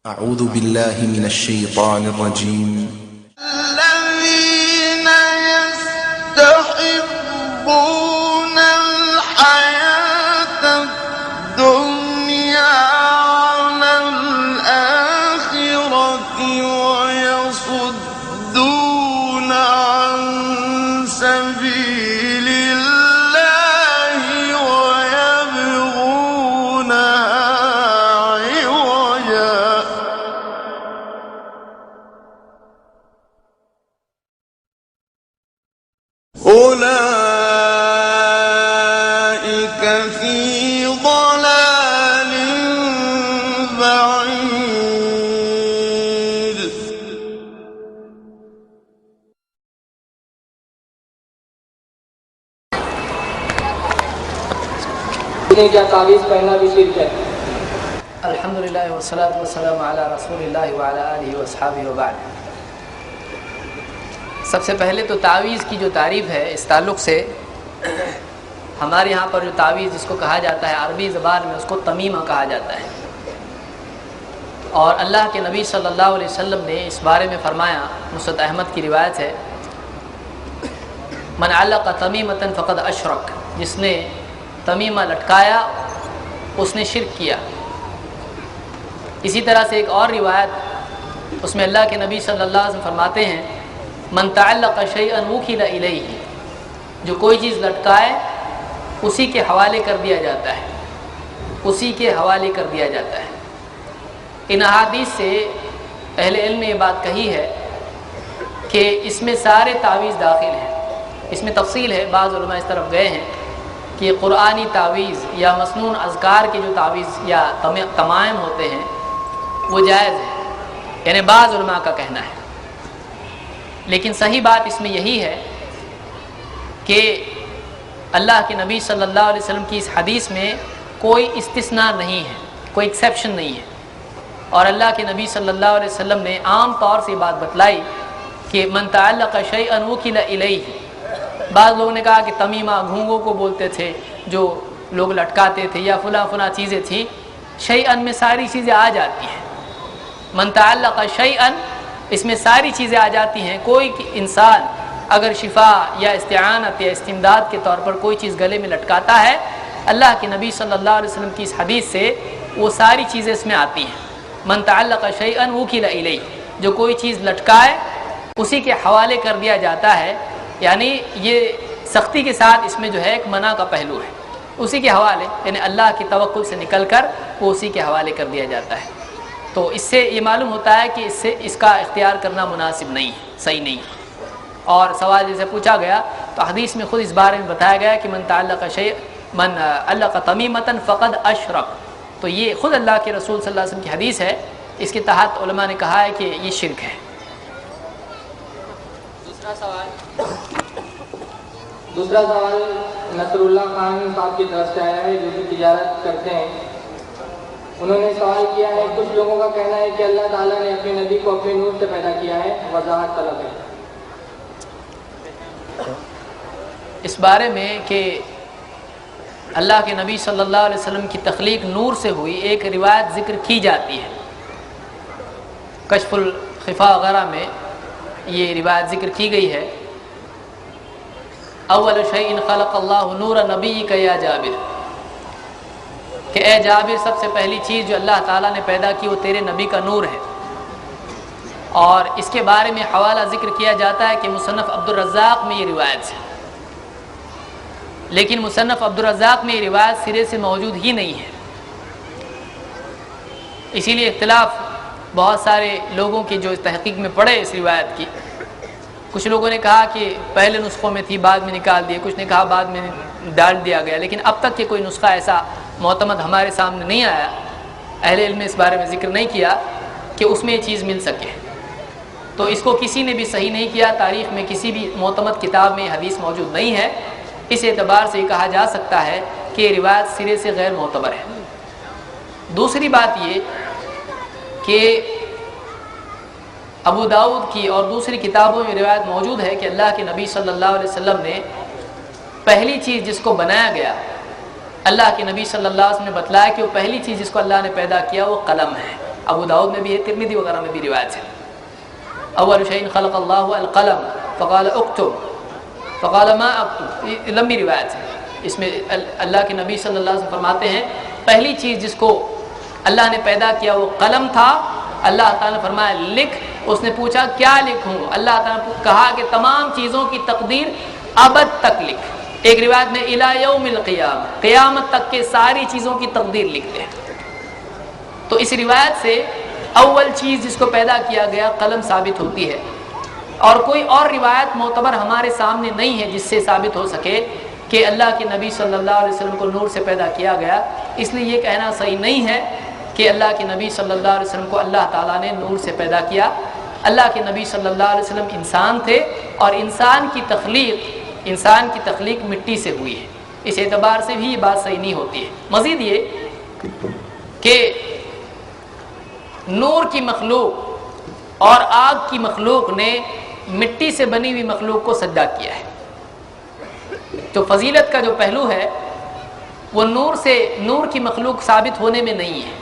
أعوذ بالله من الشيطان الرجيم. الذين يستحبون الحياة الدنيا على الآخرة ويصدون عن سبيل الله ويبغونها عوجا أولئك في ضلال بعيد. کیا تعویذ پہننا بھی شرک ہے؟ الحمدللہ والصلاۃ والسلام علی رسول اللہ وعلی آلہ واصحابہ وبعد. سب سے پہلے تو تعویذ کی جو تعریف ہے اس تعلق سے ہمارے یہاں پر جو تعویذ جس کو کہا جاتا ہے عربی زبان میں اس کو تمیمہ کہا جاتا ہے، اور اللہ کے نبی صلی اللہ علیہ وسلم نے اس بارے میں فرمایا، مسند احمد کی روایت ہے، من علق تمیمۃ فقد اشرک، جس نے تمیمہ لٹکایا اس نے شرک کیا. اسی طرح سے ایک اور روایت اس میں اللہ کے نبی صلی اللہ علیہ وسلم فرماتے ہیں من تعلق شیئا وکل الیہ، جو کوئی چیز لٹکائے اسی کے حوالے کر دیا جاتا ہے، اسی کے حوالے کر دیا جاتا ہے. ان احادیث سے اہل علم نے یہ بات کہی ہے کہ اس میں سارے تعویذ داخل ہیں. اس میں تفصیل ہے، بعض علماء اس طرف گئے ہیں کہ قرآنی تعویذ یا مسنون اذکار کے جو تعویذ یا تمائم ہوتے ہیں وہ جائز ہے، یعنی بعض علماء کا کہنا ہے. لیکن صحیح بات اس میں یہی ہے کہ اللہ کے نبی صلی اللہ علیہ وسلم کی اس حدیث میں کوئی استثناء نہیں ہے، کوئی ایکسیپشن نہیں ہے، اور اللہ کے نبی صلی اللہ علیہ وسلم نے عام طور سے یہ بات بتلائی کہ من تعلق شیئا وکل الیہ. بعض لوگوں نے کہا کہ تمیمہ گھونگوں کو بولتے تھے جو لوگ لٹکاتے تھے، یا فلاں چیزیں تھیں. شیئا میں ساری چیزیں آ جاتی ہیں، من تعلق شیئا اس میں ساری چیزیں آ جاتی ہیں. کوئی انسان اگر شفا یا استعانت یا استمداد کے طور پر کوئی چیز گلے میں لٹکاتا ہے، اللہ کے نبی صلی اللہ علیہ وسلم کی اس حدیث سے وہ ساری چیزیں اس میں آتی ہیں. من تعلق شیئا وکل الیہ، جو کوئی چیز لٹکائے اسی کے حوالے کر دیا جاتا ہے. یعنی یہ سختی کے ساتھ اس میں جو ہے ایک منع کا پہلو ہے، اسی کے حوالے، یعنی اللہ کی توکل سے نکل کر وہ اسی کے حوالے کر دیا جاتا ہے. تو اس سے یہ معلوم ہوتا ہے کہ اس کا اختیار کرنا مناسب نہیں ہے، صحیح نہیں ہے. اور سوال جیسے پوچھا گیا تو حدیث میں خود اس بارے میں بتایا گیا کہ من علق تمیمۃ فقد اشرک. تو یہ خود اللہ کے رسول صلی اللہ علیہ وسلم کی حدیث ہے، اس کے تحت علماء نے کہا ہے کہ یہ شرک ہے. دوسرا سوال نصر اللہ خان صاحب کی طرف سے آیا ہے جو کہ تجارت کرتے ہیں. انہوں نے سوال کیا ہے، کچھ لوگوں کا کہنا ہے کہ اللہ تعالیٰ نے اپنے نبی کو اپنے نور سے پیدا کیا ہے، وضاحت طلب ہے. اس بارے میں کہ اللہ کے نبی صلی اللہ علیہ وسلم کی تخلیق نور سے ہوئی ایک روایت ذکر کی جاتی ہے، کشف الخفا وغیرہ میں یہ روایت ذکر کی گئی ہے. اول شیء خلق اللہ نور نبیک یا جابر، کہ اے جابر سب سے پہلی چیز جو اللہ تعالیٰ نے پیدا کی وہ تیرے نبی کا نور ہے. اور اس کے بارے میں حوالہ ذکر کیا جاتا ہے کہ مصنف عبدالرزاق میں یہ روایت ہے، لیکن مصنف عبدالرزاق میں یہ روایت سرے سے موجود ہی نہیں ہے. اسی لیے اختلاف بہت سارے لوگوں کی جو اس تحقیق میں پڑھے اس روایت کی. کچھ لوگوں نے کہا کہ پہلے نسخوں میں تھی بعد میں نکال دیے، کچھ نے کہا بعد میں ڈال دیا گیا، لیکن اب تک کہ کوئی نسخہ ایسا معتمد ہمارے سامنے نہیں آیا. اہل علم نے اس بارے میں ذکر نہیں کیا کہ اس میں یہ چیز مل سکے. تو اس کو کسی نے بھی صحیح نہیں کیا، تاریخ میں کسی بھی معتمد کتاب میں یہ حدیث موجود نہیں ہے. اس اعتبار سے یہ کہا جا سکتا ہے کہ یہ روایت سرے سے غیر معتبر ہے. دوسری بات یہ کہ ابو داؤد کی اور دوسری کتابوں میں روایت موجود ہے کہ اللہ کے نبی صلی اللہ علیہ وسلم نے پہلی چیز جس کو بنایا گیا، اللہ کے نبی صلی اللہ علیہ وسلم نے بتلایا کہ وہ پہلی چیز جس کو اللہ نے پیدا کیا وہ قلم ہے. ابو داؤد میں بھی ہے، ترمذی وغیرہ میں بھی روایت ہے. اول شیء خلق اللہ القلم فقال اکتب فقال ما اکتب، یہ لمبی روایت ہے. اس میں اللہ کے نبی صلی اللہ علیہ وسلم فرماتے ہیں پہلی چیز جس کو اللہ نے پیدا کیا وہ قلم تھا. اللہ تعالیٰ نے فرمایا لکھ. اس نے پوچھا کیا لکھوں؟ اللہ تعالیٰ نے کہا کہ تمام چیزوں کی تقدیر ابد تک لکھ. ایک روایت میں الی یوم القیامہ، قیامت تک کے ساری چیزوں کی تقدیر لکھ دے. تو اس روایت سے اول چیز جس کو پیدا کیا گیا قلم ثابت ہوتی ہے. اور کوئی اور روایت معتبر ہمارے سامنے نہیں ہے جس سے ثابت ہو سکے کہ اللہ کے نبی صلی اللہ علیہ وسلم کو نور سے پیدا کیا گیا. اس لیے یہ کہنا صحیح نہیں ہے کہ اللہ کے نبی صلی اللہ علیہ وسلم کو اللہ تعالیٰ نے نور سے پیدا کیا. اللہ کے نبی صلی اللہ علیہ وسلم انسان تھے اور انسان کی تخلیق مٹی سے ہوئی ہے. اس اعتبار سے بھی یہ بات صحیح نہیں ہوتی ہے. مزید یہ کہ نور کی مخلوق اور آگ کی مخلوق نے مٹی سے بنی ہوئی مخلوق کو سجدہ کیا ہے. تو فضیلت کا جو پہلو ہے وہ نور کی مخلوق ثابت ہونے میں نہیں ہے.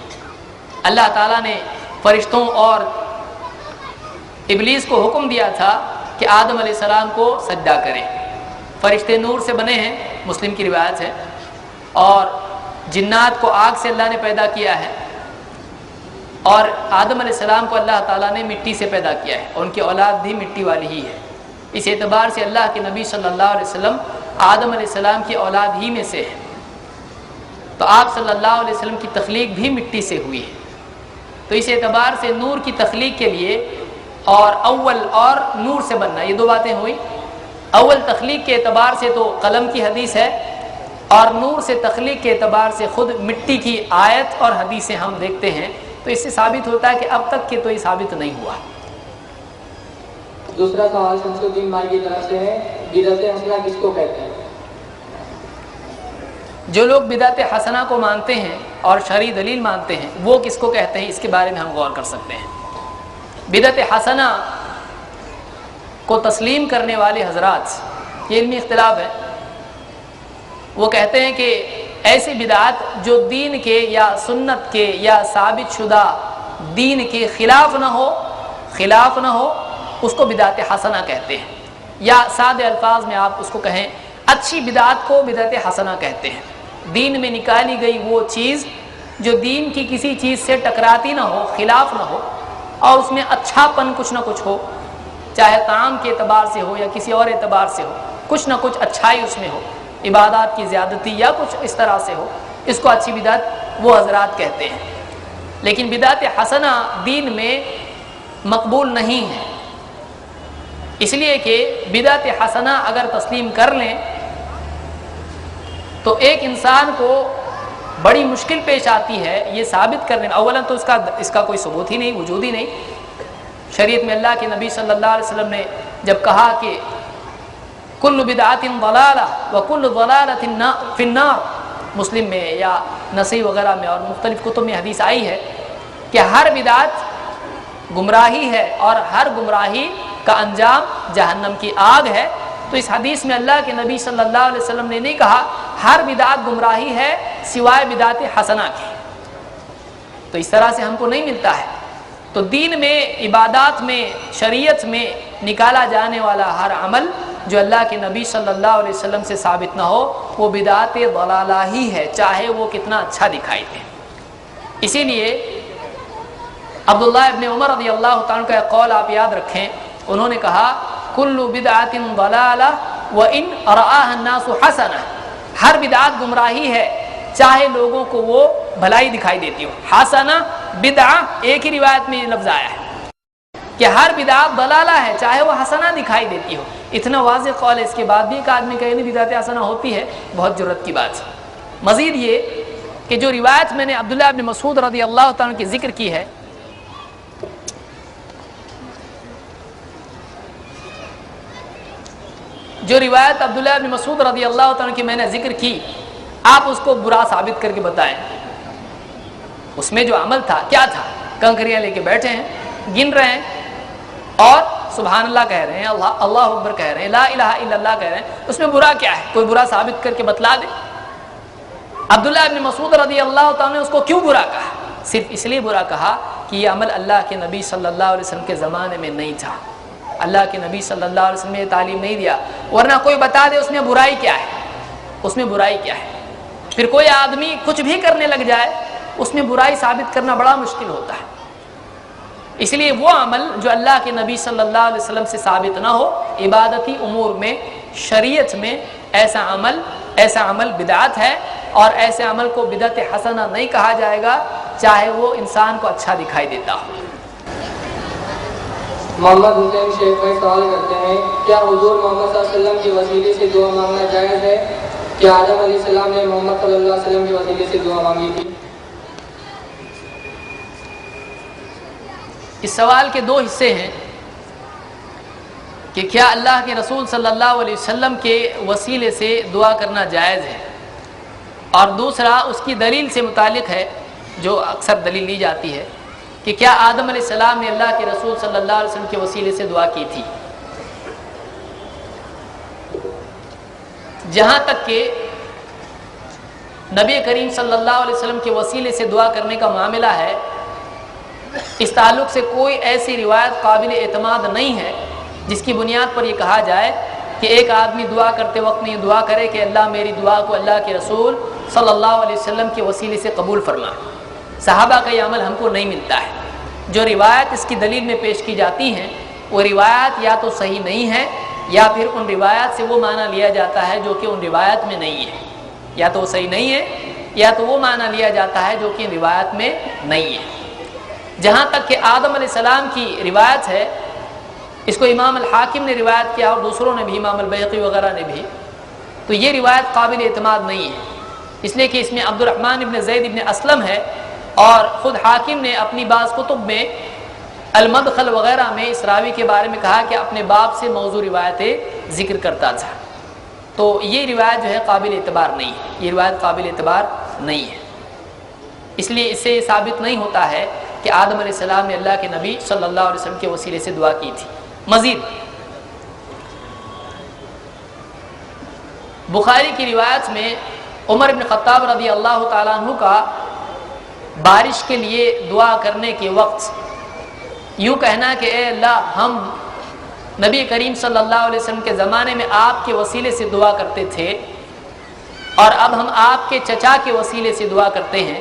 اللہ تعالیٰ نے فرشتوں اور ابلیس کو حکم دیا تھا کہ آدم علیہ السلام کو سجدہ کریں. فرشتے نور سے بنے ہیں، مسلم کی روایت ہے، اور جنات کو آگ سے اللہ نے پیدا کیا ہے، اور آدم علیہ السلام کو اللہ تعالیٰ نے مٹی سے پیدا کیا ہے، اور ان کی اولاد بھی مٹی والی ہی ہے. اس اعتبار سے اللہ کے نبی صلی اللہ علیہ وسلم آدم علیہ السلام کی اولاد ہی میں سے ہے. تو آپ صلی اللہ علیہ وسلم کی تخلیق بھی مٹی سے ہوئی ہے. تو اس اعتبار سے نور کی تخلیق کے لیے اور اول اور نور سے بننا، یہ دو باتیں ہوئی. اول تخلیق کے اعتبار سے تو قلم کی حدیث ہے، اور نور سے تخلیق کے اعتبار سے خود مٹی کی آیت اور حدیثیں ہم دیکھتے ہیں. تو اس سے ثابت ہوتا ہے کہ اب تک کہ تو یہ ثابت نہیں ہوا. دوسرا سوال شمس الدین بھائی کی طرف سے ہے، بدعت حسنہ کس کو کہتے ہیں؟ جو لوگ بدعت حسنہ کو مانتے ہیں اور شرعی دلیل مانتے ہیں وہ کس کو کہتے ہیں، اس کے بارے میں ہم غور کر سکتے ہیں. بدعت حسنہ کو تسلیم کرنے والے حضرات، یہ علمی اختلاف ہے، وہ کہتے ہیں کہ ایسی بدعت جو دین کے یا سنت کے یا ثابت شدہ دین کے خلاف نہ ہو اس کو بدعت حسنہ کہتے ہیں. یا سادے الفاظ میں آپ اس کو کہیں اچھی بدعت کو بدعت حسنہ کہتے ہیں. دین میں نکالی گئی وہ چیز جو دین کی کسی چیز سے ٹکراتی نہ ہو، خلاف نہ ہو، اور اس میں اچھا پن کچھ نہ کچھ ہو، چاہے طعام کے اعتبار سے ہو یا کسی اور اعتبار سے ہو، کچھ نہ کچھ اچھائی اس میں ہو، عبادات کی زیادتی یا کچھ اس طرح سے ہو، اس کو اچھی بدعت وہ حضرات کہتے ہیں. لیکن بدعت حسنہ دین میں مقبول نہیں ہے، اس لیے کہ بدعت حسنہ اگر تسلیم کر لیں تو ایک انسان کو بڑی مشکل پیش آتی ہے یہ ثابت کرنے میں. اولا تو اس کا کوئی ثبوت ہی نہیں، وجود ہی نہیں. شریعت میں اللہ کے نبی صلی اللہ علیہ وسلم نے جب کہا کہ کل بدعت ضلالہ وکل ضلالۃ فی النار، مسلم میں یا نسائی وغیرہ میں اور مختلف کتب میں حدیث آئی ہے کہ ہر بدعت گمراہی ہے اور ہر گمراہی کا انجام جہنم کی آگ ہے. تو اس حدیث میں اللہ کے نبی صلی اللہ علیہ وسلم نے نہیں کہا ہر بدعت گمراہی ہے سوائے بدعت حسنہ کی. تو اس طرح سے ہم کو نہیں ملتا ہے. تو دین میں، عبادات میں، شریعت میں نکالا جانے والا ہر عمل جو اللہ کے نبی صلی اللہ علیہ وسلم سے ثابت نہ ہو وہ بدعت ضلالہ ہی ہے، چاہے وہ کتنا اچھا دکھائی دے. اسی لیے عبداللہ ابن عمر رضی اللہ تعالیٰ کا قول آپ یاد رکھیں، انہوں نے کہا کل بدعت ضلالہ وان رآها الناس حسنہ، ہر بدعت گمراہی ہے چاہے لوگوں کو وہ بھلائی دکھائی دیتی ہو. حسنہ بدعہ ایک ہی روایت میں یہ لفظ آیا ہے کہ ہر بدعت ضلالہ ہے چاہے وہ حسنہ دکھائی دیتی ہو. اتنا واضح قول ہے، اس کے بعد بھی ایک آدمی کہے نہیں بدعت حسنہ ہوتی ہے، بہت جرت کی بات ہے. مزید یہ کہ جو روایت میں نے عبداللہ ابن مسعود رضی اللہ تعالیٰ کی ذکر کی ہے، جو روایت عبداللہ ابن مسعود رضی اللہ تعالیٰ کی میں نے ذکر کی، آپ اس کو برا ثابت کر کے بتائیں. اس میں جو عمل تھا کیا تھا؟ کنکریاں لے کے بیٹھے ہیں، گن رہے ہیں اور سبحان اللہ کہہ رہے ہیں، اللہ اکبر کہہ رہے ہیں، لا الہ الا اللہ کہہ رہے ہیں. اس میں برا کیا ہے؟ کوئی برا ثابت کر کے بتلا دے. عبداللہ ابن مسعود رضی اللہ تعالیٰ نے اس کو کیوں برا کہا؟ صرف اس لیے برا کہا کہ یہ عمل اللہ کے نبی صلی اللہ علیہ وسلم کے زمانے میں نہیں تھا، اللہ کے نبی صلی اللہ علیہ وسلم نے یہ تعلیم نہیں دیا، ورنہ کوئی بتا دے اس میں برائی کیا ہے، اس میں برائی کیا ہے، پھر کوئی آدمی کچھ بھی کرنے لگ جائے اس میں برائی ثابت کرنا بڑا مشکل ہوتا ہے۔ اس لیے وہ عمل جو اللہ کے نبی صلی اللہ علیہ وسلم سے ثابت نہ ہو، عبادتی امور میں، شریعت میں ایسا عمل بدعت ہے، اور ایسے عمل کو بدعت حسنہ نہیں کہا جائے گا، چاہے وہ انسان کو اچھا دکھائی دیتا ہو۔ محمد حسین شیخ بھائی سوال کرتے ہیں، کیا حضور محمد صلی اللہ علیہ وسلم کے وسیلے سے دعا مانگنا جائز ہے؟ کیا آدم علیہ السلام نے محمد صلی اللہ علیہ وسلم کے وسیلے سے دعا مانگی تھی؟ اس سوال کے دو حصے ہیں کہ کیا اللہ کے رسول صلی اللہ علیہ وسلم کے وسیلے سے دعا کرنا جائز ہے، اور دوسرا اس کی دلیل سے متعلق ہے جو اکثر دلیل لی جاتی ہے کہ کیا آدم علیہ السلام نے اللہ کے رسول صلی اللہ علیہ وسلم کے وسیلے سے دعا کی تھی۔ جہاں تک کہ نبی کریم صلی اللہ علیہ وسلم کے وسیلے سے دعا کرنے کا معاملہ ہے، اس تعلق سے کوئی ایسی روایت قابل اعتماد نہیں ہے جس کی بنیاد پر یہ کہا جائے کہ ایک آدمی دعا کرتے وقت میں یہ دعا کرے کہ اللہ میری دعا کو اللہ کے رسول صلی اللہ علیہ وسلم کے وسیلے سے قبول فرما۔ صحابہ کا یہ عمل ہم کو نہیں ملتا ہے۔ جو روایت اس کی دلیل میں پیش کی جاتی ہیں وہ روایت یا تو صحیح نہیں ہے، یا پھر ان روایت سے وہ معنی لیا جاتا ہے جو کہ ان روایت میں نہیں ہے، یا تو وہ صحیح نہیں ہے یا تو وہ معنی لیا جاتا ہے جو کہ ان روایت میں نہیں ہے۔ جہاں تک کہ آدم علیہ السلام کی روایت ہے، اس کو امام الحاکم نے روایت کیا اور دوسروں نے بھی، امام البیہقی وغیرہ نے بھی، تو یہ روایت قابل اعتماد نہیں ہے، اس لیے کہ اس میں عبد الرحمن ابن زید ابن اسلم ہے، اور خود حاکم نے اپنی بعض کتب میں المدخل وغیرہ میں اس راوی کے بارے میں کہا کہ اپنے باپ سے موضوع روایتیں ذکر کرتا تھا، تو یہ روایت جو ہے قابل اعتبار نہیں ہے، یہ روایت قابل اعتبار نہیں ہے۔ اس لیے اس سے یہ ثابت نہیں ہوتا ہے کہ آدم علیہ السلام نے اللہ کے نبی صلی اللہ علیہ وسلم کے وسیلے سے دعا کی تھی۔ مزید بخاری کی روایت میں عمر بن خطاب رضی اللہ تعالیٰ عنہ کا بارش کے لیے دعا کرنے کے وقت یوں کہنا کہ اے اللہ، ہم نبی کریم صلی اللہ علیہ وسلم کے زمانے میں آپ کے وسیلے سے دعا کرتے تھے، اور اب ہم آپ کے چچا کے وسیلے سے دعا کرتے ہیں۔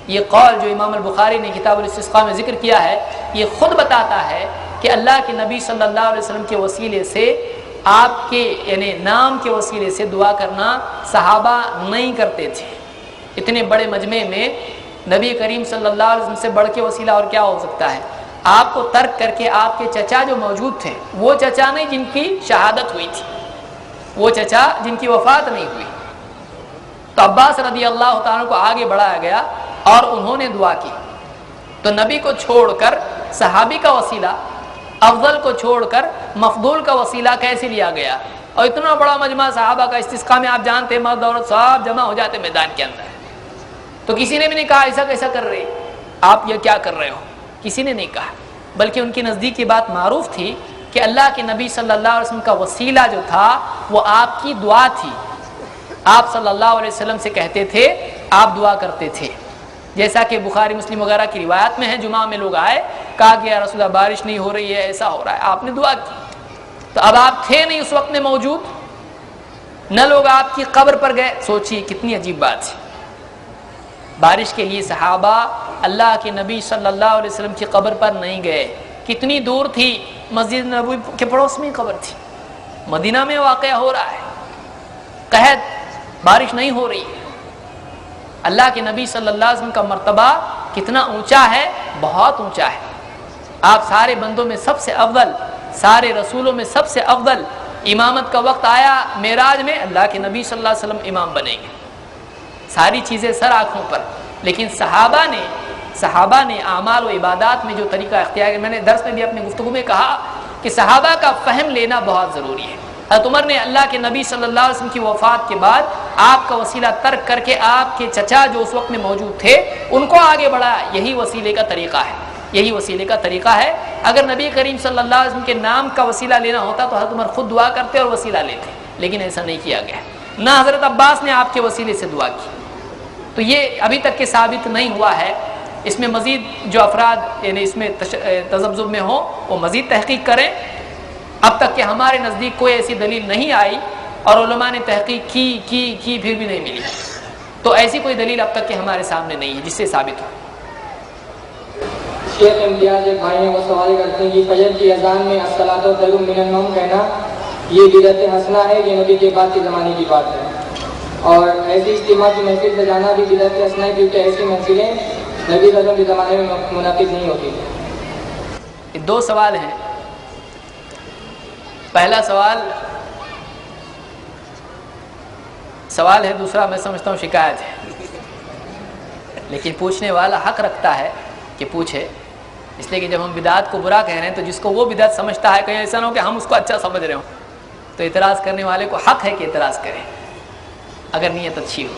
یہ قول جو امام البخاری نے کتاب الاستسقاء میں ذکر کیا ہے، یہ خود بتاتا ہے کہ اللہ کے نبی صلی اللہ علیہ وسلم کے وسیلے سے، آپ کے یعنی نام کے وسیلے سے دعا کرنا صحابہ نہیں کرتے تھے۔ اتنے بڑے مجمع میں نبی کریم صلی اللہ علیہ وسلم سے بڑھ کے وسیلہ اور کیا ہو سکتا ہے؟ آپ کو ترک کر کے آپ کے چچا جو موجود تھے، وہ چچا نہیں جن کی شہادت ہوئی تھی، وہ چچا جن کی وفات نہیں ہوئی، تو عباس رضی اللہ تعالیٰ کو آگے بڑھایا گیا اور انہوں نے دعا کی۔ تو نبی کو چھوڑ کر صحابی کا وسیلہ، افضل کو چھوڑ کر مفضول کا وسیلہ کیسے لیا گیا؟ اور اتنا بڑا مجمع صحابہ کا استسقاء میں آپ جانتے ہیں مرد عورت سب جمع ہو جاتے میدان کے اندر، تو کسی نے بھی نہیں کہا ایسا کیسا کر رہے آپ، یہ کیا کر رہے ہو، کسی نے نہیں کہا، بلکہ ان کی نزدیک یہ بات معروف تھی کہ اللہ کے نبی صلی اللہ علیہ وسلم کا وسیلہ جو تھا وہ آپ کی دعا تھی، آپ صلی اللہ علیہ وسلم سے کہتے تھے، آپ دعا کرتے تھے، جیسا کہ بخاری مسلم وغیرہ کی روایت میں ہے، جمعہ میں لوگ آئے، کہا کہ یا رسول اللہ بارش نہیں ہو رہی ہے، ایسا ہو رہا ہے، آپ نے دعا کی، تو اب آپ تھے نہیں اس وقت میں موجود، نہ لوگ آپ کی قبر پر گئے، سوچیے کتنی عجیب بات ہے۔ بارش کے لیے صحابہ اللہ کے نبی صلی اللہ علیہ وسلم کی قبر پر نہیں گئے، کتنی دور تھی، مسجد نبوی کے پڑوس میں قبر تھی، مدینہ میں واقعہ ہو رہا ہے، قحط، بارش نہیں ہو رہی ہے۔ اللہ کے نبی صلی اللہ علیہ وسلم کا مرتبہ کتنا اونچا ہے، بہت اونچا ہے، آپ سارے بندوں میں سب سے افضل، سارے رسولوں میں سب سے افضل، امامت کا وقت آیا معراج میں، اللہ کے نبی صلی اللہ علیہ وسلم امام بنیں گے، ساری چیزیں سر آنکھوں پر، لیکن صحابہ نے اعمال و عبادات میں جو طریقہ اختیار کیا، میں نے درس میں بھی اپنے گفتگو میں کہا کہ صحابہ کا فہم لینا بہت ضروری ہے۔ حضرت عمر نے اللہ کے نبی صلی اللہ علیہ وسلم کی وفات کے بعد آپ کا وسیلہ ترک کر کے آپ کے چچا جو اس وقت میں موجود تھے ان کو آگے بڑھایا، یہی وسیلے کا طریقہ ہے، یہی وسیلے کا طریقہ ہے۔ اگر نبی کریم صلی اللہ علیہ وسلم کے نام کا وسیلہ لینا ہوتا تو حضرت عمر خود دعا کرتے اور وسیلہ لیتے، لیکن ایسا نہیں کیا گیا، نہ حضرت عباس نے آپ کے وسیلے سے دعا کی، تو یہ ابھی تک کے ثابت نہیں ہوا ہے اس میں مزید جو افراد یعنی اس میں تذبذب میں ہوں وہ مزید تحقیق کریں. اب تک کہ ہمارے نزدیک کوئی ایسی دلیل نہیں آئی اور علماء نے تحقیق کی پھر بھی نہیں ملی. تو ایسی کوئی دلیل اب تک کہ ہمارے سامنے نہیں ہے جس سے ثابت ہو. شیخ امتیاز ایک بھائی ہیں، وہ سوال کرتے ہیں کہ فجر کی اذان میں الصلاۃ خیر من النوم کہنا یہ بدعت حسنہ ہے، یہ نبی کے بعد کے زمانے کی بات ہے، اور ایسی اجتماع کی محفل سے جانا بھی بدعت حسنہ ہے کیونکہ ایسی محفلیں نبی صلی اللہ علیہ وسلم کے زمانے میں منعقد نہیں ہوتی. یہ دو سوال ہیں. پہلا سوال ہے، دوسرا میں سمجھتا ہوں شکایت ہے، لیکن پوچھنے والا حق رکھتا ہے کہ پوچھے، اس لیے کہ جب ہم بدعت کو برا کہہ رہے ہیں تو جس کو وہ بدعت سمجھتا ہے، کہیں ایسا نہ ہو کہ ہم اس کو اچھا سمجھ رہے ہوں، تو اعتراض کرنے والے کو حق ہے کہ اعتراض کرے اگر نیت اچھی ہو.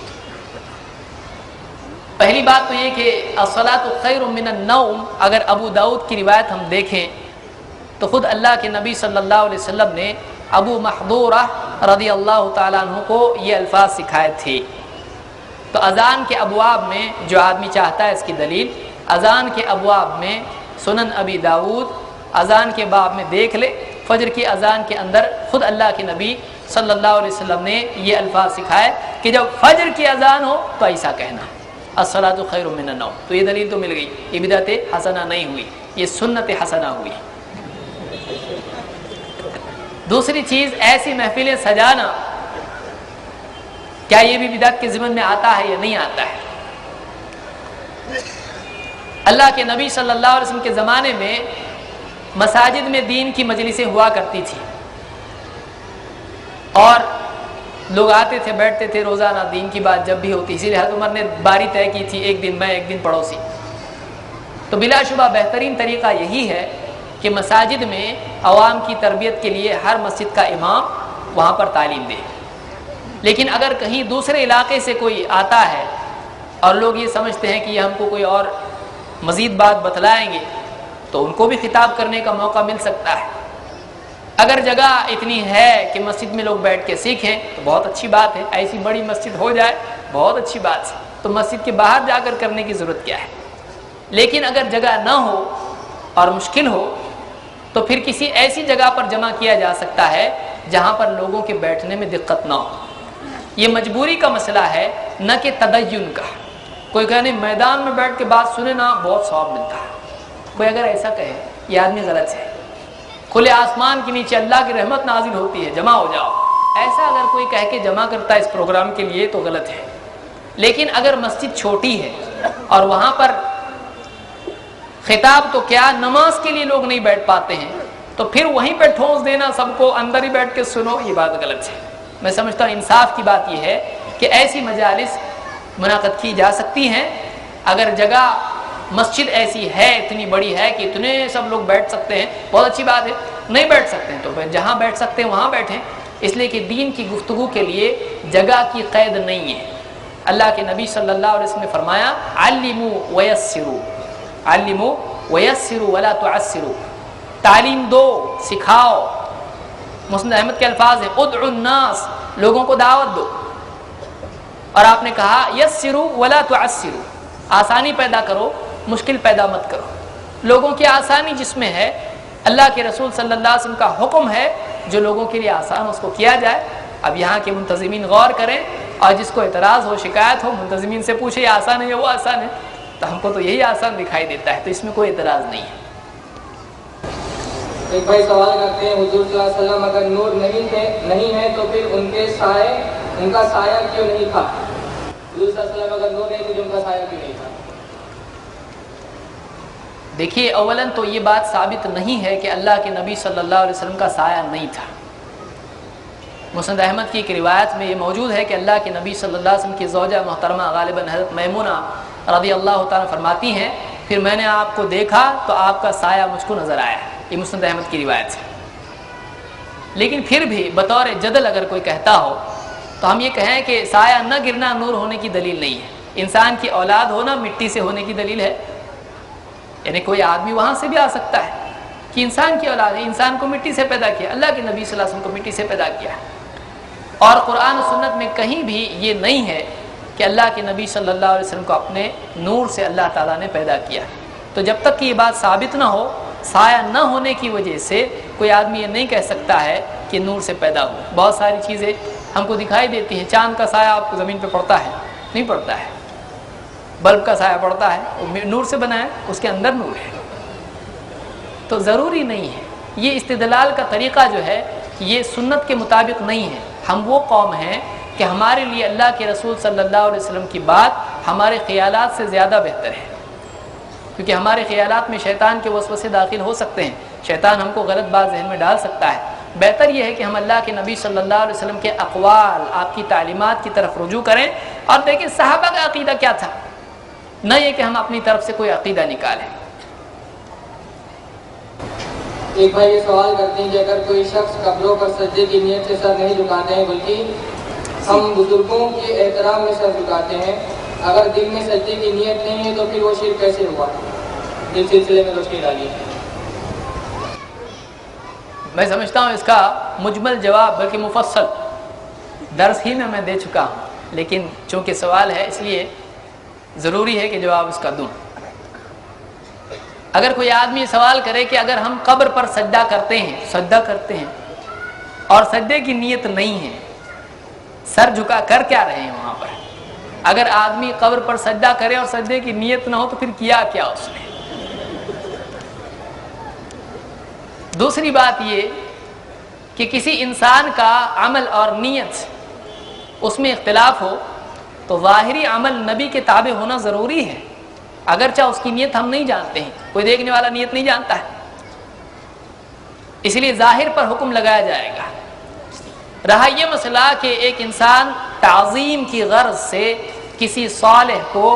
پہلی بات تو یہ کہ الصلاۃ خیر من النوم اگر ابو داؤد کی روایت ہم دیکھیں تو خود اللہ کے نبی صلی اللہ علیہ وسلم نے ابو محذورہ رضی اللہ تعالیٰ عنہ کو یہ الفاظ سکھائے تھے. تو اذان کے ابواب میں جو آدمی چاہتا ہے اس کی دلیل، اذان کے ابواب میں سنن ابی داؤد اذان کے باب میں دیکھ لے، فجر کی اذان کے اندر خود اللہ کے نبی صلی اللہ علیہ وسلم نے یہ الفاظ سکھائے کہ جب فجر کی اذان ہو تو ایسا کہنا الصلاۃ خیر من النوم. تو یہ دلیل تو مل گئی، یہ بدعت حسنہ نہیں ہوئی، یہ سنت حسنہ ہوئی. دوسری چیز، ایسی محفلیں سجانا کیا یہ بھی بدعت کے ضمن میں آتا ہے یا نہیں آتا ہے؟ اللہ کے نبی صلی اللہ علیہ وسلم کے زمانے میں مساجد میں دین کی مجلسیں ہوا کرتی تھی اور لوگ آتے تھے بیٹھتے تھے روزانہ دین کی بات جب بھی ہوتی. اسی لیے حضرت عمر نے باری طے کی تھی، ایک دن میں ایک دن پڑوسی. تو بلا شبہ بہترین طریقہ یہی ہے کہ مساجد میں عوام کی تربیت کے لیے ہر مسجد کا امام وہاں پر تعلیم دے. لیکن اگر کہیں دوسرے علاقے سے کوئی آتا ہے اور لوگ یہ سمجھتے ہیں کہ یہ ہم کو کوئی اور مزید بات بتلائیں گے تو ان کو بھی خطاب کرنے کا موقع مل سکتا ہے. اگر جگہ اتنی ہے کہ مسجد میں لوگ بیٹھ کے سیکھیں تو بہت اچھی بات ہے، ایسی بڑی مسجد ہو جائے بہت اچھی بات ہے، تو مسجد کے باہر جا کر کرنے کی ضرورت کیا ہے. لیکن اگر جگہ نہ ہو اور مشکل ہو تو پھر کسی ایسی جگہ پر جمع کیا جا سکتا ہے جہاں پر لوگوں کے بیٹھنے میں دقت نہ ہو. یہ مجبوری کا مسئلہ ہے نہ کہ تدین کا. کوئی کہنے میدان میں بیٹھ کے بات سنے نا بہت ثواب ملتا ہے، کوئی اگر ایسا کہے یہ آدمی غلط ہے. کھلے آسمان کے نیچے اللہ کی رحمت نازل ہوتی ہے، جمع ہو جاؤ، ایسا اگر کوئی کہہ کے جمع کرتا ہے اس پروگرام کے لیے تو غلط ہے. لیکن اگر مسجد چھوٹی ہے اور وہاں پر خطاب تو کیا نماز کے لیے لوگ نہیں بیٹھ پاتے ہیں تو پھر وہیں پہ ٹھونس دینا سب کو اندر ہی بیٹھ کے سنو، یہ بات غلط ہے. میں سمجھتا ہوں انصاف کی بات یہ ہے کہ ایسی مجالس منعقد کی جا سکتی ہیں. اگر جگہ مسجد ایسی ہے اتنی بڑی ہے کہ اتنے سب لوگ بیٹھ سکتے ہیں بہت اچھی بات ہے. نہیں بیٹھ سکتے ہیں تو جہاں بیٹھ سکتے ہیں وہاں بیٹھیں، اس لیے کہ دین کی گفتگو کے لیے جگہ کی قید نہیں ہے. اللہ کے نبی صلی اللہ علیہ وسلم نے فرمایا علموا ویسروا، علموا ویسروا ولا تعسروا، تعلیم دو سکھاؤ. مسند احمد کے الفاظ ہیں ادعوا الناس، لوگوں کو دعوت دو. اور آپ نے کہا یسروا ولا تعسروا، آسانی پیدا کرو مشکل پیدا مت کرو. لوگوں کی آسانی جس میں ہے اللہ کے رسول صلی اللہ علیہ وسلم کا حکم ہے جو لوگوں کے لیے آسان اس کو کیا جائے. اب یہاں کے منتظمین غور کریں اور جس کو اعتراض ہو شکایت ہو منتظمین سے پوچھے یہ آسان ہے یا وہ آسان ہے، تو ہم کو تو یہی آسان دکھائی دیتا ہے، تو اس میں کوئی اعتراض نہیں ہے. ایک بھائی سوال کرتے ہیں حضور صلی اللہ علیہ وسلم اگر نور نہیں ہے تو پھر ان کا سایہ کیوں نہیں تھا؟ حضور صلی اللہ علیہ وسلم اگر نور نہیں تو ان کا سایہ کیوں نہیں تھا؟ دیکھیے اولاً تو یہ بات ثابت نہیں ہے کہ اللہ کے نبی صلی اللہ علیہ وسلم کا سایہ نہیں تھا. مسند احمد کی ایک روایت میں یہ موجود ہے کہ اللہ کے نبی صلی اللہ علیہ وسلم کی زوجہ محترمہ غالباً حضرت میمونہ رضی اللہ تعالیٰ فرماتی ہیں پھر میں نے آپ کو دیکھا تو آپ کا سایہ مجھ کو نظر آیا. یہ مسند احمد کی روایت ہے. لیکن پھر بھی بطور جدل اگر کوئی کہتا ہو تو ہم یہ کہیں کہ سایہ نہ گرنا نور ہونے کی دلیل نہیں ہے. انسان کی اولاد ہونا مٹی سے ہونے کی دلیل ہے. یعنی کوئی آدمی وہاں سے بھی آ سکتا ہے کہ انسان کی اولاد ہے، انسان کو مٹی سے پیدا کیا، اللہ کے نبی صلی اللہ علیہ وسلم کو مٹی سے پیدا کیا. اور قرآن و سنت میں کہیں بھی یہ نہیں ہے کہ اللہ کے نبی صلی اللہ علیہ وسلم کو اپنے نور سے اللہ تعالیٰ نے پیدا کیا. تو جب تک کہ یہ بات ثابت نہ ہو، سایہ نہ ہونے کی وجہ سے کوئی آدمی یہ نہیں کہہ سکتا ہے کہ نور سے پیدا ہو. بہت ساری چیزیں ہم کو دکھائی دیتی ہیں. چاند کا سایہ آپ کو زمین پہ پڑتا ہے؟ نہیں پڑتا ہے. بلب کا سایہ پڑتا ہے، وہ نور سے بنا ہے، اس کے اندر نور ہے. تو ضروری نہیں ہے. یہ استدلال کا طریقہ جو ہے یہ سنت کے مطابق نہیں ہے. ہم وہ قوم ہیں کہ ہمارے لیے اللہ کے رسول صلی اللہ علیہ وسلم کی بات ہمارے خیالات سے زیادہ بہتر ہے، کیونکہ ہمارے خیالات میں شیطان کے وسوسے داخل ہو سکتے ہیں. شیطان ہم کو غلط بات ذہن میں ڈال سکتا ہے. بہتر یہ ہے کہ ہم اللہ کے نبی صلی اللہ علیہ وسلم کے اقوال، آپ کی تعلیمات کی طرف رجوع کریں اور دیکھیں صحابہ کا عقیدہ کیا تھا، نہ یہ کہ ہم اپنی طرف سے کوئی عقیدہ نکالیں. ایک بھائی یہ سوال کرتے ہیں کہ اگر کوئی شخص قبروں پر سجدے کی نیت سے سر نہیں جھکاتے ہیں بلکہ ہم بزرگوں کے احترام میں سر جھکاتے ہیں، اگر دل میں سجدے کی نیت نہیں ہے تو پھر وہ شرک کیسے ہوا؟ اس سلسلے میں روشنی ڈالیے. میں سمجھتا ہوں اس کا مجمل جواب بلکہ مفصل درس ہی میں دے چکا ہوں، لیکن چونکہ سوال ہے اس لیے ضروری ہے کہ جواب اس کا دوں. اگر کوئی آدمی سوال کرے کہ اگر ہم قبر پر سجدہ کرتے ہیں اور سجدے کی نیت نہیں ہے، سر جھکا کر کیا رہے ہیں وہاں پر؟ اگر آدمی قبر پر سجدہ کرے اور سجدے کی نیت نہ ہو تو پھر کیا اس نے؟ دوسری بات یہ کہ کسی انسان کا عمل اور نیت اس میں اختلاف ہو تو ظاہری عمل نبی کے تابع ہونا ضروری ہے، اگرچہ اس کی نیت ہم نہیں جانتے ہیں. کوئی دیکھنے والا نیت نہیں جانتا ہے، اس لیے ظاہر پر حکم لگایا جائے گا. رہا یہ مسئلہ کہ ایک انسان تعظیم کی غرض سے کسی صالح کو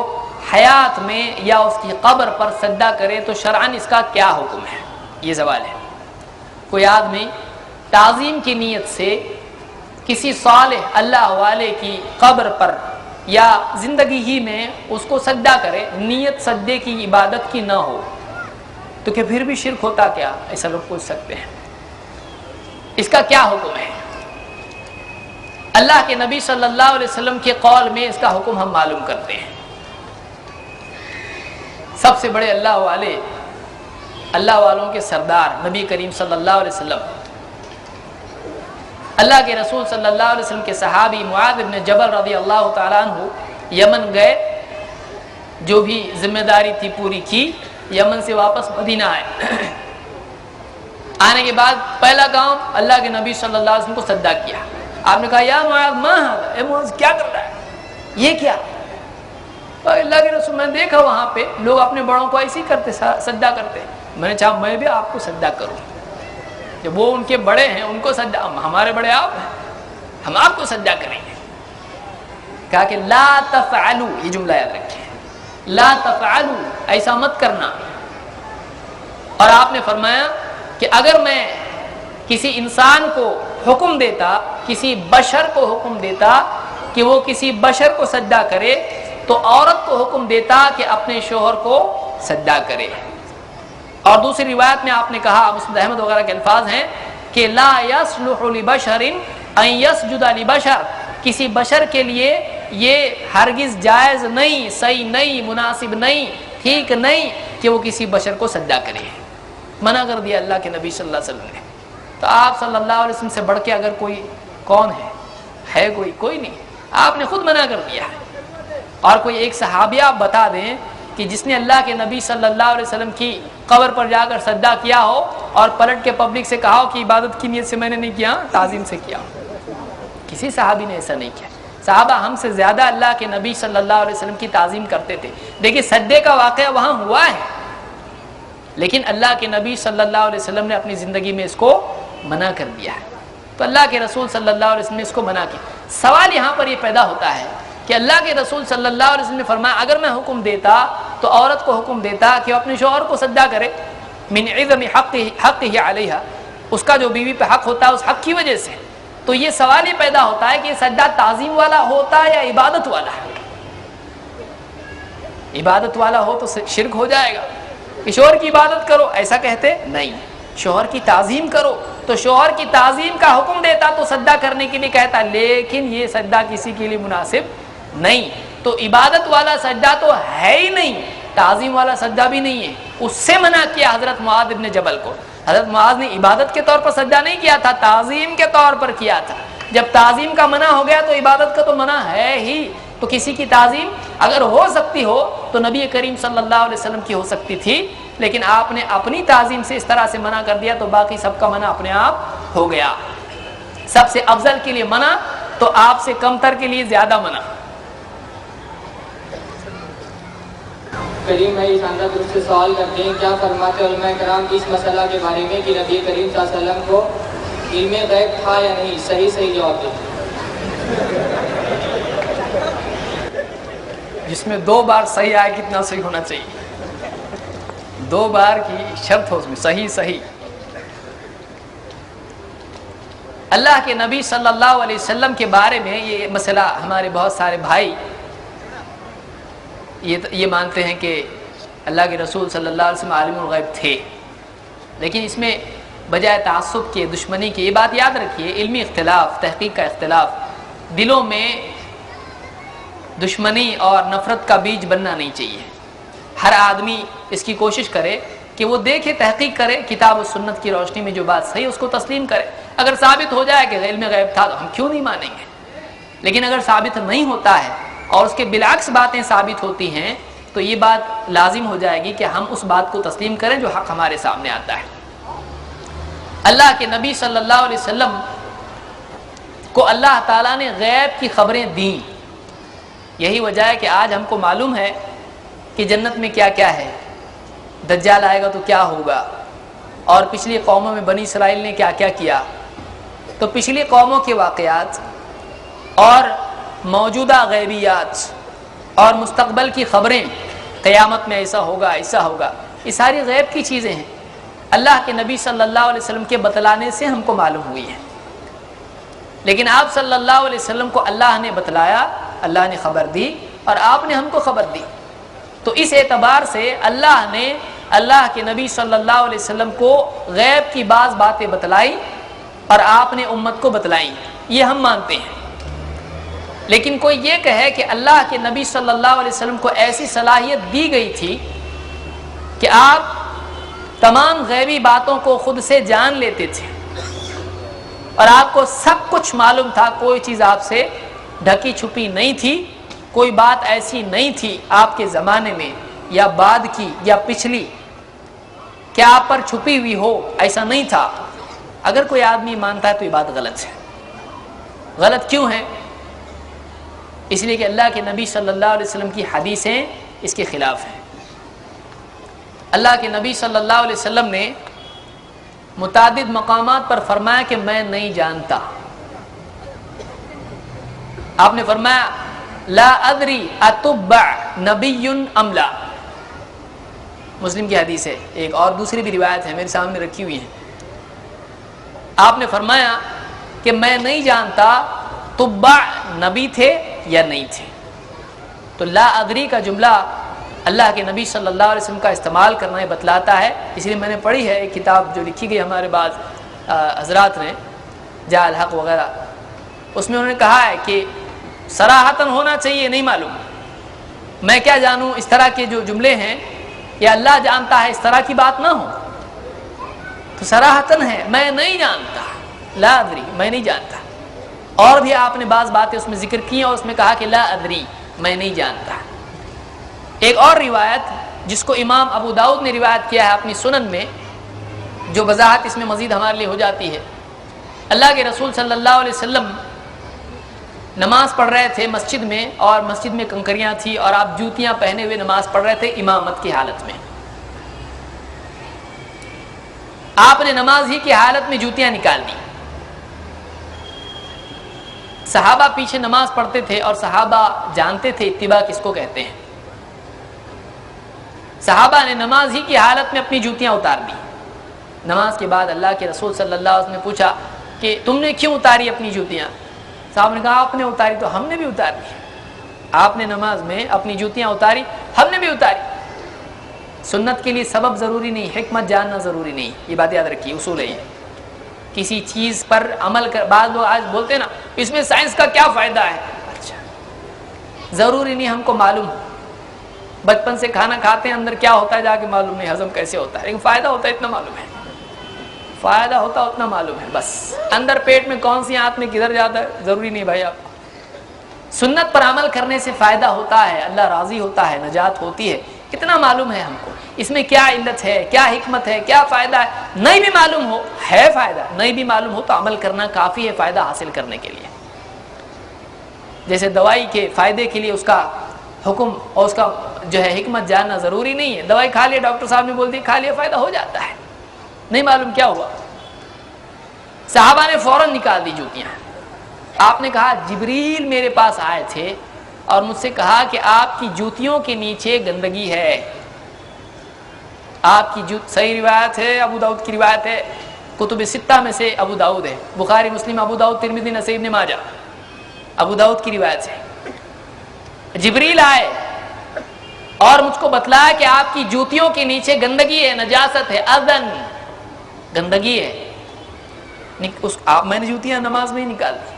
حیات میں یا اس کی قبر پر سجدہ کرے تو شرعاً اس کا کیا حکم ہے، یہ سوال ہے. کوئی آدمی تعظیم کی نیت سے کسی صالح اللہ والے کی قبر پر یا زندگی ہی میں اس کو سجدہ کرے، نیت سجدے کی عبادت کی نہ ہو، تو کہ پھر بھی شرک ہوتا کیا؟ ایسا لوگ پوچھ سکتے ہیں. اس کا کیا حکم ہے؟ اللہ کے نبی صلی اللہ علیہ وسلم کے قول میں اس کا حکم ہم معلوم کرتے ہیں. سب سے بڑے اللہ والوں کے سردار نبی کریم صلی اللہ علیہ وسلم، اللہ کے رسول صلی اللہ علیہ وسلم کے صحابی معاذ بن جبل رضی اللہ تعالیٰ عنہ یمن گئے، جو بھی ذمہ داری تھی پوری کی، یمن سے واپس مدینہ آئے. آنے کے بعد پہلا کام اللہ کے نبی صلی اللہ علیہ وسلم کو سجدہ کیا. آپ نے کہا یا معاذ ما ھذا، اے معاذ کیا کر رہا ہے، یہ کیا؟ اللہ کے رسول، میں نے دیکھا وہاں پہ لوگ اپنے بڑوں کو ایسے ہی کرتے، سجدہ کرتے. میں نے چاہا میں بھی آپ کو سجدہ کروں. جب وہ ان کے بڑے ہیں ان کو سجدہ، ہمارے بڑے آپ ہیں، ہم آپ کو سجدہ کریں گے. کہا کہ لا تفعلوا، یہ جملہ یاد رکھیں، لا تفعلوا، ایسا مت کرنا. اور آپ نے فرمایا کہ اگر میں کسی انسان کو حکم دیتا، کسی بشر کو حکم دیتا کہ وہ کسی بشر کو سجدہ کرے تو عورت کو حکم دیتا کہ اپنے شوہر کو سجدہ کرے. اور دوسری روایت میں آپ نے کہا، مسند احمد وغیرہ کے الفاظ ہیں کہ لا يصلح لبشر ان يسجد لبشر، کسی بشر کے لیے یہ ہرگز جائز نہیں، صحیح نہیں، مناسب نہیں، ٹھیک نہیں کہ وہ کسی بشر کو سجدہ کرے. منع کر دیا اللہ کے نبی صلی اللہ علیہ وسلم نے. تو آپ صلی اللہ علیہ وسلم سے بڑھ کے اگر کوئی کون ہے کوئی نہیں، آپ نے خود منع کر دیا ہے. اور کوئی ایک صحابیہ آپ بتا دیں کہ جس نے اللہ کے نبی صلی اللہ علیہ وسلم کی قبر پر جا کر سجدہ کیا ہو اور پلٹ کے پبلک سے کہا ہو کہ عبادت کی نیت سے میں نے نہیں کیا، تعظیم سے کیا. کسی صحابی نے ایسا نہیں کیا. صحابہ ہم سے زیادہ اللہ کے نبی صلی اللہ علیہ وسلم کی تعظیم کرتے تھے. دیکھیے سجدے کا واقعہ وہاں ہوا ہے، لیکن اللہ کے نبی صلی اللہ علیہ وسلم نے اپنی زندگی میں اس کو منع کر دیا ہے. تو اللہ کے رسول صلی اللہ علیہ وسلم نے اس کو منع کیا. سوال یہاں پر یہ پیدا ہوتا ہے کہ اللہ کے رسول صلی اللہ علیہ وسلم نے فرمایا اگر میں حکم دیتا تو عورت کو حکم دیتا کہ وہ اپنے شوہر کو سجدہ کرے، من عظم حقہ علیہا، اس کا جو بیوی پہ حق ہوتا ہے اس حق کی وجہ سے. تو یہ سوال یہ پیدا ہوتا ہے کہ یہ سجدہ تعظیم والا ہوتا ہے یا عبادت والا ہے؟ عبادت والا ہو تو شرک ہو جائے گا کہ شوہر کی عبادت کرو، ایسا کہتے نہیں. شوہر کی تعظیم کرو، تو شوہر کی تعظیم کا حکم دیتا تو سجدہ کرنے کے لیے کہتا، لیکن یہ سجدہ کسی کے لیے مناسب نہیں. تو عبادت والا سجدہ تو ہے ہی نہیں، تعظیم والا سجدہ بھی نہیں ہے، اس سے منع کیا حضرت معاذ ابن جبل کو۔ حضرت معاذ نے عبادت کے طور پر سجدہ نہیں کیا تھا، تعظیم کے طور پر کیا تھا۔ جب تعظیم کا منع ہو گیا تو عبادت کا تو منع ہے ہی، تو کسی کی تعظیم اگر ہو سکتی ہو تو نبی کریم صلی اللہ علیہ وسلم کی ہو سکتی تھی، لیکن آپ نے اپنی تعظیم سے اس طرح سے منع کر دیا تو باقی سب کا منع اپنے آپ ہو گیا۔ سب سے افضل کے لیے منع تو آپ سے کمتر کے لیے زیادہ منع۔ کریم بھائی شاندہ درست سے سوال کرتے ہیں، کیا فرماتے علماء کرام اس مسئلہ کے بارے میں کہ نبی کریم صلی اللہ علیہ وسلم کو علم غیب تھا یا نہیں؟ صحیح جواب دیں۔ جس میں 2 بار صحیح آئے کتنا صحیح ہونا چاہیے؟ 2 بار کی شرط ہو اس میں صحیح۔ اللہ کے نبی صلی اللہ علیہ وسلم کے بارے میں یہ مسئلہ ہمارے بہت سارے بھائی یہ مانتے ہیں کہ اللہ کے رسول صلی اللہ علیہ وسلم عالم الغیب تھے، لیکن اس میں بجائے تعصب کے، دشمنی کے، یہ بات یاد رکھیے، علمی اختلاف، تحقیق کا اختلاف، دلوں میں دشمنی اور نفرت کا بیج بننا نہیں چاہیے۔ ہر آدمی اس کی کوشش کرے کہ وہ دیکھے، تحقیق کرے، کتاب و سنت کی روشنی میں جو بات صحیح اس کو تسلیم کرے۔ اگر ثابت ہو جائے کہ علم غیب تھا تو ہم کیوں نہیں مانیں گے، لیکن اگر ثابت نہیں ہوتا ہے اور اس کے بالعکس باتیں ثابت ہوتی ہیں تو یہ بات لازم ہو جائے گی کہ ہم اس بات کو تسلیم کریں جو حق ہمارے سامنے آتا ہے۔ اللہ کے نبی صلی اللہ علیہ وسلم کو اللہ تعالیٰ نے غیب کی خبریں دیں، یہی وجہ ہے کہ آج ہم کو معلوم ہے کہ جنت میں کیا کیا ہے، دجال آئے گا تو کیا ہوگا، اور پچھلی قوموں میں بنی اسرائیل نے کیا کیا کیا۔ تو پچھلی قوموں کے واقعات اور موجودہ غیبیات اور مستقبل کی خبریں، قیامت میں ایسا ہوگا ایسا ہوگا، یہ ساری غیب کی چیزیں ہیں، اللہ کے نبی صلی اللہ علیہ وسلم کے بتلانے سے ہم کو معلوم ہوئی ہیں۔ لیکن آپ صلی اللہ علیہ وسلم کو اللہ نے بتلایا، اللہ نے خبر دی اور آپ نے ہم کو خبر دی، تو اس اعتبار سے اللہ نے اللہ کے نبی صلی اللہ علیہ وسلم کو غیب کی بعض باتیں بتلائی اور آپ نے امت کو بتلائی، یہ ہم مانتے ہیں۔ لیکن کوئی یہ کہے کہ اللہ کے نبی صلی اللہ علیہ وسلم کو ایسی صلاحیت دی گئی تھی کہ آپ تمام غیبی باتوں کو خود سے جان لیتے تھے اور آپ کو سب کچھ معلوم تھا، کوئی چیز آپ سے ڈھکی چھپی نہیں تھی، کوئی بات ایسی نہیں تھی آپ کے زمانے میں یا بعد کی یا پچھلی کہ آپ پر چھپی ہوئی ہو، ایسا نہیں تھا۔ اگر کوئی آدمی مانتا ہے تو یہ بات غلط ہے۔ غلط کیوں ہے؟ اس لیے کہ اللہ کے نبی صلی اللہ علیہ وسلم کی حدیثیں اس کے خلاف ہیں۔ اللہ کے نبی صلی اللہ علیہ وسلم نے متعدد مقامات پر فرمایا کہ میں نہیں جانتا۔ آپ نے فرمایا لا ادری اتبع نبی ام لا، مسلم کی حدیث ہے، ایک اور دوسری بھی روایت ہے میرے سامنے رکھی ہوئی ہے۔ آپ نے فرمایا کہ میں نہیں جانتا تبع نبی تھے یا نہیں تھے۔ تو لا ادری کا جملہ اللہ کے نبی صلی اللہ علیہ وسلم کا استعمال کرنا بتلاتا ہے۔ اس لیے میں نے پڑھی ہے ایک کتاب جو لکھی گئی ہمارے بعض حضرات نے، جا الحق وغیرہ، اس میں انہوں نے کہا ہے کہ صراحتاً ہونا چاہیے نہیں معلوم، میں کیا جانوں، اس طرح کے جو جملے ہیں یا اللہ جانتا ہے، اس طرح کی بات نہ ہو۔ تو صراحتاً ہے میں نہیں جانتا، لا ادری میں نہیں جانتا۔ اور بھی آپ نے بعض باتیں اس میں ذکر کی اور اس میں کہا کہ لا ادری میں نہیں جانتا۔ ایک اور روایت جس کو امام ابو داؤد نے روایت کیا ہے اپنی سنن میں، جو وضاحت اس میں مزید ہمارے لیے ہو جاتی ہے، اللہ کے رسول صلی اللہ علیہ وسلم نماز پڑھ رہے تھے مسجد میں، اور مسجد میں کنکریاں تھی اور آپ جوتیاں پہنے ہوئے نماز پڑھ رہے تھے امامت کی حالت میں۔ آپ نے نماز ہی کی حالت میں جوتیاں نکال دی۔ صحابہ پیچھے نماز پڑھتے تھے اور صحابہ جانتے تھے اتباع کس کو کہتے ہیں۔ صحابہ نے نماز ہی کی حالت میں اپنی جوتیاں اتار دی۔ نماز کے بعد اللہ کے رسول صلی اللہ علیہ وسلم نے پوچھا کہ تم نے کیوں اتاری اپنی جوتیاں؟ صاحب نے کہا آپ نے اتاری تو ہم نے بھی اتار دی۔ آپ نے نماز میں اپنی جوتیاں اتاری، ہم نے بھی اتاری۔ سنت کے لیے سبب ضروری نہیں، حکمت جاننا ضروری نہیں، یہ بات یاد رکھیے، اصول ہے یہ۔ کسی چیز پر عمل کر، بعض لوگ آج بولتے ہیں نا اس میں سائنس کا کیا فائدہ ہے، اچھا ضروری نہیں ہم کو معلوم ہو. بچپن سے کھانا کھاتے ہیں اندر کیا ہوتا ہے جا کے معلوم نہیں, ہضم کیسے ہوتا ہے, لیکن فائدہ ہوتا ہے اتنا معلوم ہے, فائدہ ہوتا اتنا معلوم ہے بس. اندر پیٹ میں کون سی آنت میں کدھر جاتا ہے ضروری نہیں بھائی. آپ کو سنت پر عمل کرنے سے فائدہ ہوتا ہے, اللہ راضی ہوتا ہے, نجات ہوتی ہے, اتنا معلوم ہے ہم کو. اس میں کیا علت ہے, کیا حکمت ہے, کیا فائدہ ہے, نہیں بھی معلوم ہو ہے فائدہ, نہیں بھی معلوم ہو تو عمل کرنا کافی ہے فائدہ حاصل کرنے کے لیے. جیسے دوائی کے فائدے کے لیے اس کا حکم اور اس کا جو ہے حکمت جاننا ضروری نہیں ہے. دوائی کھا لیا, ڈاکٹر صاحب نے بول دی کھا لیا, فائدہ ہو جاتا ہے, نہیں معلوم کیا ہوا. صحابہ نے فوراً نکال دی جوتیاں. آپ نے کہا جبریل میرے پاس آئے تھے اور مجھ سے کہا کہ آپ کی جوتیوں کے نیچے گندگی ہے. آپ کی صحیح روایت ہے, ابو داؤد کی روایت ہے, کتب ستہ میں سے ابو داؤد ہے, بخاری مسلم ابو داؤد ترمذی نسائی ابن ماجہ, ابو داؤد کی روایت ہے. جبریل آئے اور مجھ کو بتلایا کہ آپ کی جوتیوں کے نیچے گندگی ہے, نجاست ہے, اذن گندگی ہے. میں نے جوتیاں نماز میں ہی نکال دی.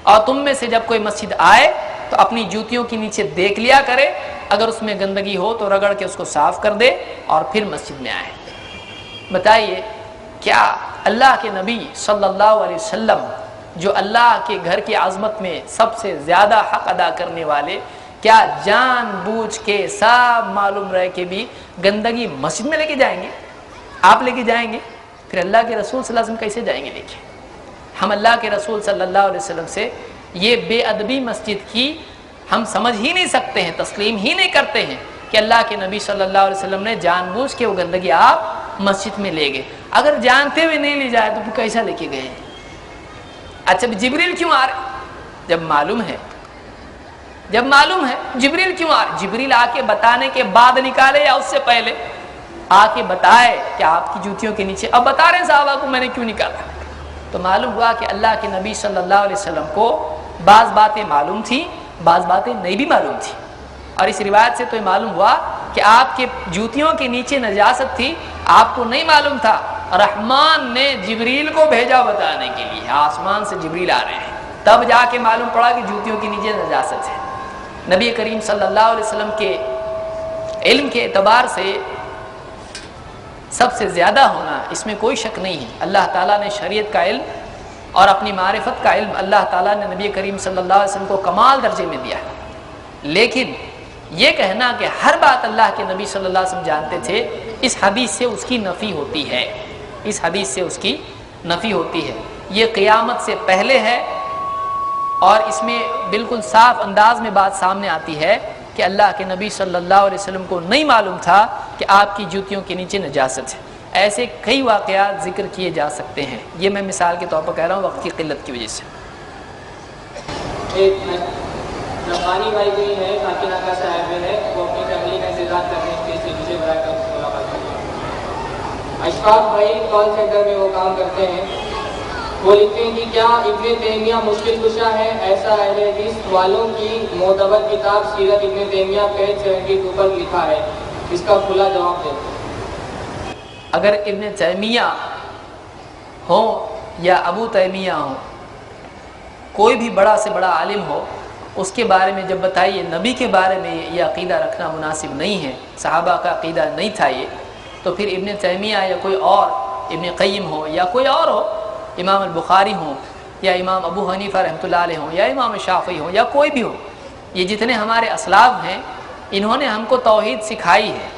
اور تم میں سے جب کوئی مسجد آئے تو اپنی جوتیوں کے نیچے دیکھ لیا کرے, اگر اس میں گندگی ہو تو رگڑ کے اس کو صاف کر دے اور پھر مسجد میں آئے. بتائیے کیا اللہ کے نبی صلی اللہ علیہ وسلم جو اللہ کے گھر کی عظمت میں سب سے زیادہ حق ادا کرنے والے, کیا جان بوجھ کے سب معلوم رہے کہ بھی گندگی مسجد میں لے کے جائیں گے؟ آپ لے کے جائیں گے, پھر اللہ کے رسول صلی اللہ علیہ وسلم کیسے جائیں گے لے کے؟ ہم اللہ کے رسول صلی اللہ علیہ وسلم سے یہ بے ادبی مسجد کی ہم سمجھ ہی نہیں سکتے ہیں, تسلیم ہی نہیں کرتے ہیں کہ اللہ کے نبی صلی اللہ علیہ وسلم نے جان بوجھ کے وہ گندگی آپ مسجد میں لے گئے. اگر جانتے ہوئے نہیں لے جائے تو پھر کیسا لے کے گئے؟ اچھا جبریل کیوں آ رہے؟ جب معلوم ہے جبریل کیوں آ رہے؟ جبریل آ کے بتانے کے بعد نکالے یا اس سے پہلے آ کے بتائے کہ آپ کی جوتیوں کے نیچے؟ اب بتا رہے ہیں صحابہ کو میں نے کیوں نکالا. تو معلوم ہوا کہ اللہ کے نبی صلی اللہ علیہ وسلم کو بعض باتیں معلوم تھیں, بعض باتیں نہیں بھی معلوم تھیں. اور اس روایت سے تو یہ معلوم ہوا کہ آپ کے جوتیوں کے نیچے نجاست تھی, آپ کو نہیں معلوم تھا. رحمان نے جبریل کو بھیجا بتانے کے لیے, آسمان سے جبریل آ رہے ہیں, تب جا کے معلوم پڑا کہ جوتیوں کے نیچے نجاست ہے. نبی کریم صلی اللہ علیہ وسلم کے علم کے اعتبار سے سب سے زیادہ ہونا اس میں کوئی شک نہیں ہے. اللہ تعالیٰ نے شریعت کا علم اور اپنی معرفت کا علم اللہ تعالیٰ نے نبی کریم صلی اللہ علیہ وسلم کو کمال درجے میں دیا. لیکن یہ کہنا کہ ہر بات اللہ کے نبی صلی اللہ علیہ وسلم جانتے تھے, اس حدیث سے اس کی نفی ہوتی ہے, اس حدیث سے اس کی نفی ہوتی ہے. یہ قیامت سے پہلے ہے اور اس میں بالکل صاف انداز میں بات سامنے آتی ہے کہ اللہ کے نبی صلی اللہ علیہ وسلم کو نہیں معلوم تھا کہ آپ کی جوتیوں کے نیچے نجاست ہے. ایسے کئی واقعات ذکر کیے جا سکتے ہیں, یہ میں مثال کے طور پر کہہ رہا ہوں وقت کی قلت کی وجہ سے. ایک ربانی بھائی بھی ہے, کاکینہ کا صاحب ہے, وہ اپنی فیملی کا انتظار کرنے کے لیے مجھے برائے کر ملاقات کرتے. اشفاق بھائی کال سینٹر میں وہ کام کرتے ہیں. وہ لکھتے ہیں کہ کیا ابن تیمیہ مشکل کشا ہے؟ ایسا اہل حدیث والوں کی معتبر کتاب سیرت ابن تیمیہ پیج 72 پر لکھا ہے, اس کا کھلا جواب دیں. اگر ابن تیمیہ ہو یا ابو تیمیہ ہو, کوئی بھی بڑا سے بڑا عالم ہو, اس کے بارے میں جب بتائیے نبی کے بارے میں یہ عقیدہ رکھنا مناسب نہیں ہے, صحابہ کا عقیدہ نہیں تھا یہ, تو پھر ابن تیمیہ یا کوئی اور, ابن قیم ہو یا کوئی اور ہو, امام البخاری ہوں یا امام ابو حنیفہ رحمۃ اللہ علیہ ہوں یا امام شافعی ہوں یا کوئی بھی ہو, یہ جتنے ہمارے اسلاف ہیں انہوں نے ہم کو توحید سکھائی ہے.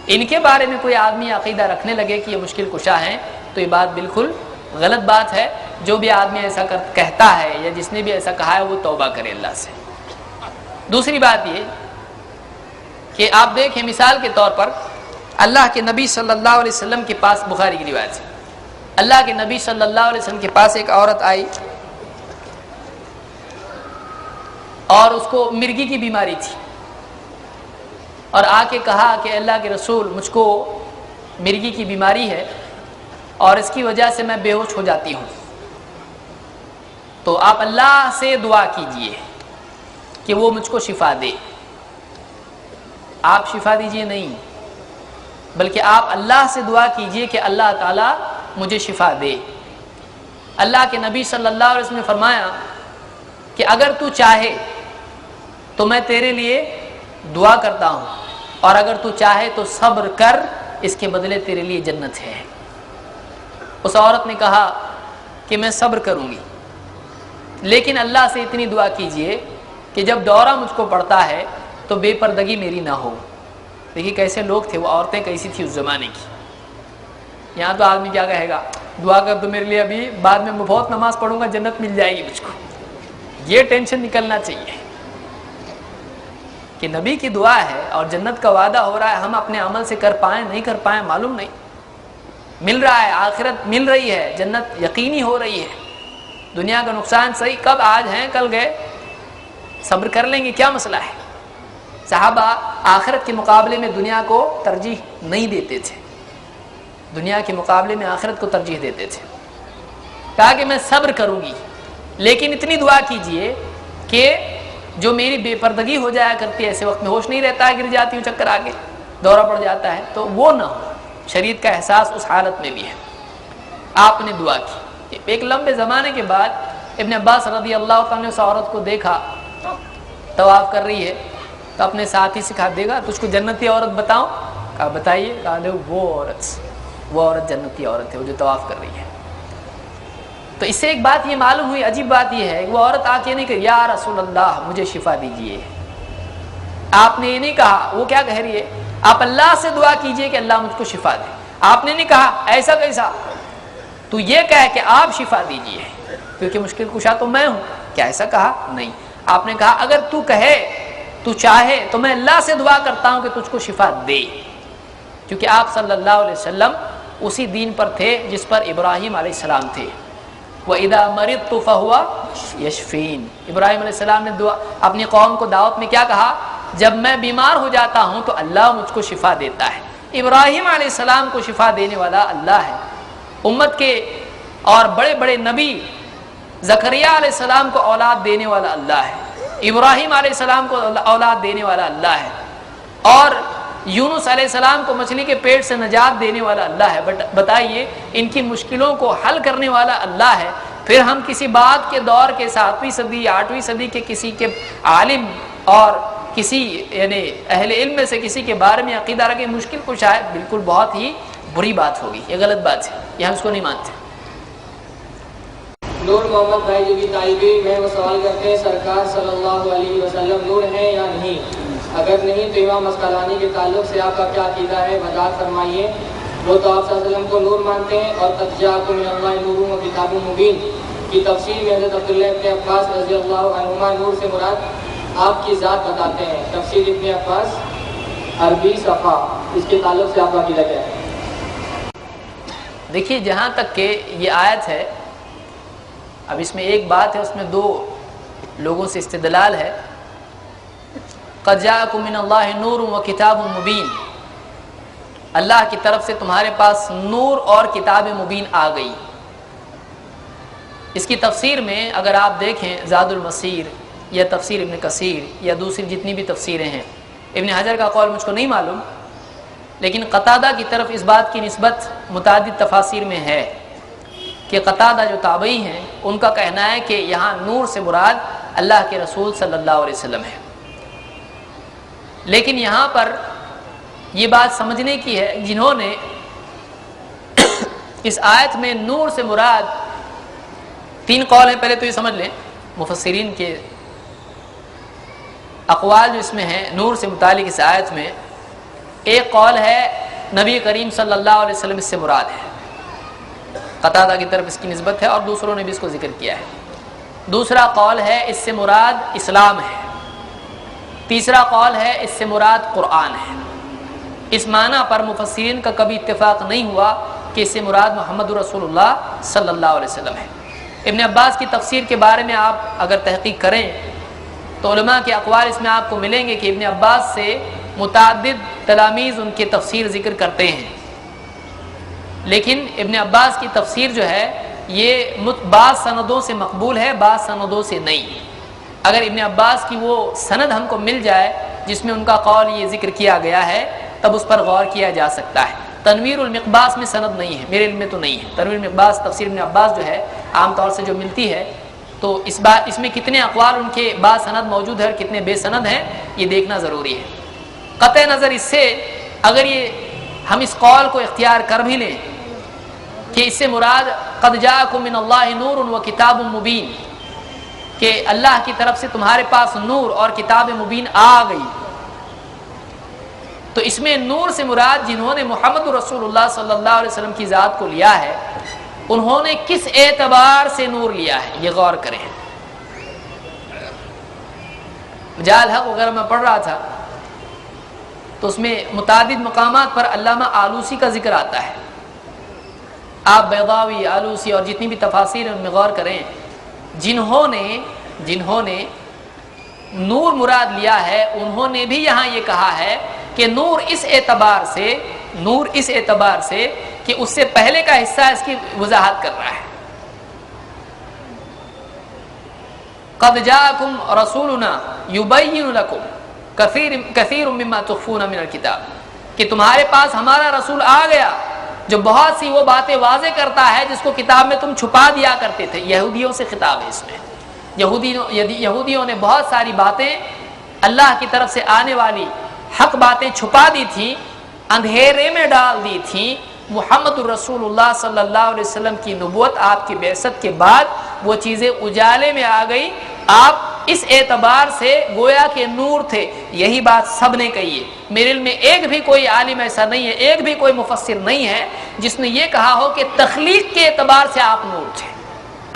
ان کے بارے میں کوئی آدمی عقیدہ رکھنے لگے کہ یہ مشکل کشا ہیں تو یہ بات بالکل غلط بات ہے. جو بھی آدمی ایسا کہتا ہے یا جس نے بھی ایسا کہا ہے وہ توبہ کرے اللہ سے. دوسری بات یہ کہ آپ دیکھیں مثال کے طور پر اللہ کے نبی صلی اللہ علیہ وسلم کے پاس, بخاری کی روایت سے, اللہ کے نبی صلی اللہ علیہ وسلم کے پاس ایک عورت آئی اور اس کو مرگی کی بیماری تھی, اور آ کے کہا کہ اللہ کے رسول مجھ کو مرگی کی بیماری ہے اور اس کی وجہ سے میں بے ہوش ہو جاتی ہوں, تو آپ اللہ سے دعا کیجئے کہ وہ مجھ کو شفا دے. آپ شفا دیجئے نہیں, بلکہ آپ اللہ سے دعا کیجئے کہ اللہ تعالیٰ مجھے شفا دے. اللہ کے نبی صلی اللہ علیہ وسلم نے فرمایا کہ اگر تو چاہے تو میں تیرے لیے دعا کرتا ہوں، اور اگر تو چاہے تو صبر کر، اس کے بدلے تیرے لیے جنت ہے۔ اس عورت نے کہا کہ میں صبر کروں گی، لیکن اللہ سے اتنی دعا کیجئے کہ جب دورہ مجھ کو پڑتا ہے تو بے پردگی میری نہ ہو۔ دیکھیے کیسے لوگ تھے، وہ عورتیں کیسی تھی اس زمانے کی۔ یہاں تو آدمی کیا کہے گا، دعا کر تو میرے لیے، ابھی بعد میں بہت نماز پڑھوں گا جنت مل جائے گی مجھ کو۔ یہ ٹینشن نکلنا چاہیے کہ نبی کی دعا ہے اور جنت کا وعدہ ہو رہا ہے، ہم اپنے عمل سے کر پائیں نہیں کر پائیں معلوم نہیں، مل رہا ہے، آخرت مل رہی ہے، جنت یقینی ہو رہی ہے۔ دنیا کا نقصان صحیح کب، آج ہیں کل گئے، صبر کر لیں گے، کیا مسئلہ ہے۔ صحابہ آخرت کے مقابلے میں دنیا کو ترجیح نہیں دیتے تھے، دنیا کے مقابلے میں آخرت کو ترجیح دیتے تھے۔ کہا کہ میں صبر کروں گی، لیکن اتنی دعا کیجئے کہ جو میری بے پردگی ہو جایا کرتی ہے، ایسے وقت میں ہوش نہیں رہتا ہے، گر جاتی ہوں، چکر آگے دورہ پڑ جاتا ہے، تو وہ نہ ہو۔ شریعت کا احساس اس حالت میں بھی ہے۔ آپ نے دعا کی۔ ایک لمبے زمانے کے بعد ابن عباس رضی اللہ تعالیٰ نے اس عورت کو دیکھا طواف کر رہی ہے، تو اپنے ساتھی سے کہا، دے گا تجھ کو جنتی عورت بتاؤں؟ کہا بتائیے۔ کہا وہ عورت جنتی عورت ہے، وہ جو طواف کر رہی ہے۔ تو اس سے ایک بات یہ معلوم ہوئی، عجیب بات یہ ہے، وہ عورت آ کے نہیں کہی یا رسول اللہ مجھے شفا دیجیے، آپ نے یہ نہیں کہا۔ وہ کیا کہہ رہی ہے، آپ اللہ سے دعا کیجئے کہ اللہ مجھ کو شفا دے۔ آپ نے نہیں کہا ایسا کیسا، تو یہ کہہ کہ آپ شفا دیجیے کیونکہ مشکل کشا تو میں ہوں، کیا ایسا کہا؟ نہیں۔ آپ نے کہا اگر تو کہے، تو چاہے تو میں اللہ سے دعا کرتا ہوں کہ تجھ کو شفا دے، کیونکہ آپ صلی اللہ علیہ وسلم اسی دین پر تھے جس پر ابراہیم علیہ السلام تھے۔ وَإِذَا مَرِضْتُ فَهُوَ يَشْفِينِ، ابراہیم علیہ السلام نے دعا اپنی قوم کو دعوت میں کیا کہا، جب میں بیمار ہو جاتا ہوں تو اللہ مجھ کو شفا دیتا ہے۔ ابراہیم علیہ السلام کو شفا دینے والا اللہ ہے۔ امت کے اور بڑے بڑے نبی، زکریا علیہ السلام کو اولاد دینے والا اللہ ہے، ابراہیم علیہ السلام کو اولاد دینے والا اللہ ہے، اور یونس علیہ السلام کو مچھلی کے پیٹ سے نجات دینے والا اللہ ہے۔ بتائیے ان کی مشکلوں کو حل کرنے والا اللہ ہے، پھر ہم کسی بات کے دور کے 7ویں صدی یا 8ویں صدی کے کسی کے عالم اور کسی یعنی اہل علم میں سے کسی کے بارے میں عقیدہ رکھیں مشکل کچھ آئے، بالکل بہت ہی بری بات ہوگی، یہ غلط بات ہے، یہ ہم اس کو نہیں مانتے۔ نور محمد بھائی جو بھی طالب علم ہیں وہ سوال کرتے ہیں سرکار صلی اللہ علیہ وسلم نور ہیں یا نہیں، اگر نہیں تو امام اسقلانی کے تعلق سے آپ کا کیا عقیدہ ہے وضاحت فرمائیے۔ وہ تو آپ صلی اللہ علیہ وسلم کو نور مانتے ہیں، اور قد جاءکم من اللہ نور و کتاب مبین کی تفسیر میں حضرت عبداللہ ابن عباس رضی اللہ عنہما نور سے مراد آپ کی ذات بتاتے ہیں۔ تفسیر ابن عباس عربی صفحہ، اس کے تعلق سے آپ کا عقیدہ کیا ہے؟ دیکھیے جہاں تک کہ یہ آیت ہے، اب اس میں ایک بات ہے، اس میں 2 لوگوں سے استدلال ہے۔ قد جاءکم من اللہ نور و کتاب مبین، اللہ کی طرف سے تمہارے پاس نور اور کتاب مبین آ گئی۔ اس کی تفسیر میں اگر آپ دیکھیں زاد المسیر یا تفسیر ابن کثیر یا دوسری جتنی بھی تفسیریں ہیں، ابن حجر کا قول مجھ کو نہیں معلوم، لیکن قتادہ کی طرف اس بات کی نسبت متعدد تفاسیر میں ہے کہ قتادہ جو تابعی ہیں ان کا کہنا ہے کہ یہاں نور سے مراد اللہ کے رسول صلی اللہ علیہ وسلم ہے۔ لیکن یہاں پر یہ بات سمجھنے کی ہے، جنہوں نے اس آیت میں نور سے مراد 3 قول ہیں، پہلے تو یہ سمجھ لیں مفسرین کے اقوال جو اس میں ہیں نور سے متعلق اس آیت میں۔ ایک قول ہے نبی کریم صلی اللہ علیہ وسلم اس سے مراد ہے، قتادہ کی طرف اس کی نسبت ہے، اور دوسروں نے بھی اس کو ذکر کیا ہے۔ دوسرا قول ہے اس سے مراد اسلام ہے۔ تیسرا قول ہے اس سے مراد قرآن ہے۔ اس معنی پر مفسرین کا کبھی اتفاق نہیں ہوا کہ اس سے مراد محمد رسول اللہ صلی اللہ علیہ وسلم ہے۔ ابن عباس کی تفسیر کے بارے میں آپ اگر تحقیق کریں تو علماء کے اقوال اس میں آپ کو ملیں گے کہ ابن عباس سے متعدد تلامیذ ان کی تفسیر ذکر کرتے ہیں، لیکن ابن عباس کی تفسیر جو ہے یہ بعض سندوں سے مقبول ہے، بعض سندوں سے نہیں۔ اگر ابن عباس کی وہ سند ہم کو مل جائے جس میں ان کا قول یہ ذکر کیا گیا ہے تب اس پر غور کیا جا سکتا ہے۔ تنویر المقباس میں سند نہیں ہے، میرے علم میں تو نہیں ہے۔ تنویر المقباس تفسیر ابن عباس جو ہے عام طور سے جو ملتی ہے تو اس میں کتنے اقوال ان کے با سند موجود ہے اور کتنے بے سند ہیں یہ دیکھنا ضروری ہے۔ قطع نظر اس سے اگر ہم اس قول کو اختیار کر بھی لیں کہ اس سے مراد قد جاءکم من اللہ نور و کتاب مبین، کہ اللہ کی طرف سے تمہارے پاس نور اور کتاب مبین آ گئی، تو اس میں نور سے مراد جنہوں نے محمد رسول اللہ صلی اللہ علیہ وسلم کی ذات کو لیا ہے انہوں نے کس اعتبار سے نور لیا ہے یہ غور کریں۔ جال حق وغیرہ میں پڑھ رہا تھا تو اس میں متعدد مقامات پر علامہ آلوسی کا ذکر آتا ہے۔ آپ بیضاوی، آلوسی اور جتنی بھی تفاسیر ان میں غور کریں، جنہوں نے نور مراد لیا ہے انہوں نے بھی یہاں یہ کہا ہے کہ نور اس اعتبار سے کہ اس سے پہلے کا حصہ اس کی وضاحت کر رہا ہے۔ قد جاءکم رسولنا یبین لکم کثیر مما تخفون من الکتاب، کہ تمہارے پاس ہمارا رسول آ گیا جو بہت سی وہ باتیں واضح کرتا ہے جس کو کتاب میں تم چھپا دیا کرتے تھے۔ یہودیوں سے خطاب ہے اس میں۔ یہودیوں نے بہت ساری باتیں اللہ کی طرف سے آنے والی حق باتیں چھپا دی تھی، اندھیرے میں ڈال دی تھی۔ محمد الرسول اللہ صلی اللہ علیہ وسلم کی نبوت، آپ کی بعثت کے بعد وہ چیزیں اجالے میں آ گئی۔ آپ اس اعتبار سے گویا کہ نور تھے، یہی بات سب نے کہی ہے۔ میرے علم میں ایک بھی کوئی عالم ایسا نہیں ہے، ایک بھی کوئی مفسر نہیں ہے جس نے یہ کہا ہو کہ تخلیق کے اعتبار سے آپ نور تھے۔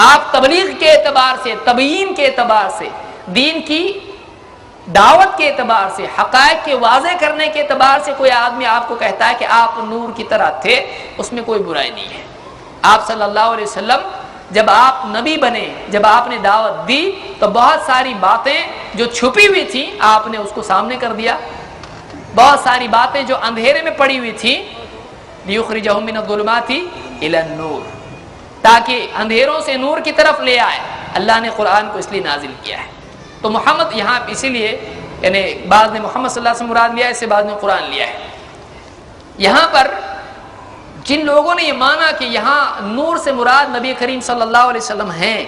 آپ تبلیغ کے اعتبار سے، تبیین کے اعتبار سے، دین کی دعوت کے اعتبار سے، حقائق کے واضح کرنے کے اعتبار سے کوئی آدمی آپ کو کہتا ہے کہ آپ نور کی طرح تھے، اس میں کوئی برائی نہیں ہے۔ آپ صلی اللہ علیہ وسلم جب آپ نبی بنے، جب آپ نے دعوت دی تو بہت ساری باتیں جو چھپی ہوئی تھیں آپ نے اس کو سامنے کر دیا۔ بہت ساری باتیں جو اندھیرے میں پڑی ہوئی تھیں، لیخرجہم من الظلمات الی النور، تاکہ اندھیروں سے نور کی طرف لے آئے۔ اللہ نے قرآن کو اس لیے نازل کیا ہے۔ تو محمد یہاں اسی لیے یعنی بعض نے محمد صلی اللہ علیہ وسلم مراد لیا ہے، اس سے بعض نے قرآن لیا ہے۔ یہاں پر جن لوگوں نے یہ مانا کہ یہاں نور سے مراد نبی کریم صلی اللہ علیہ وسلم ہیں،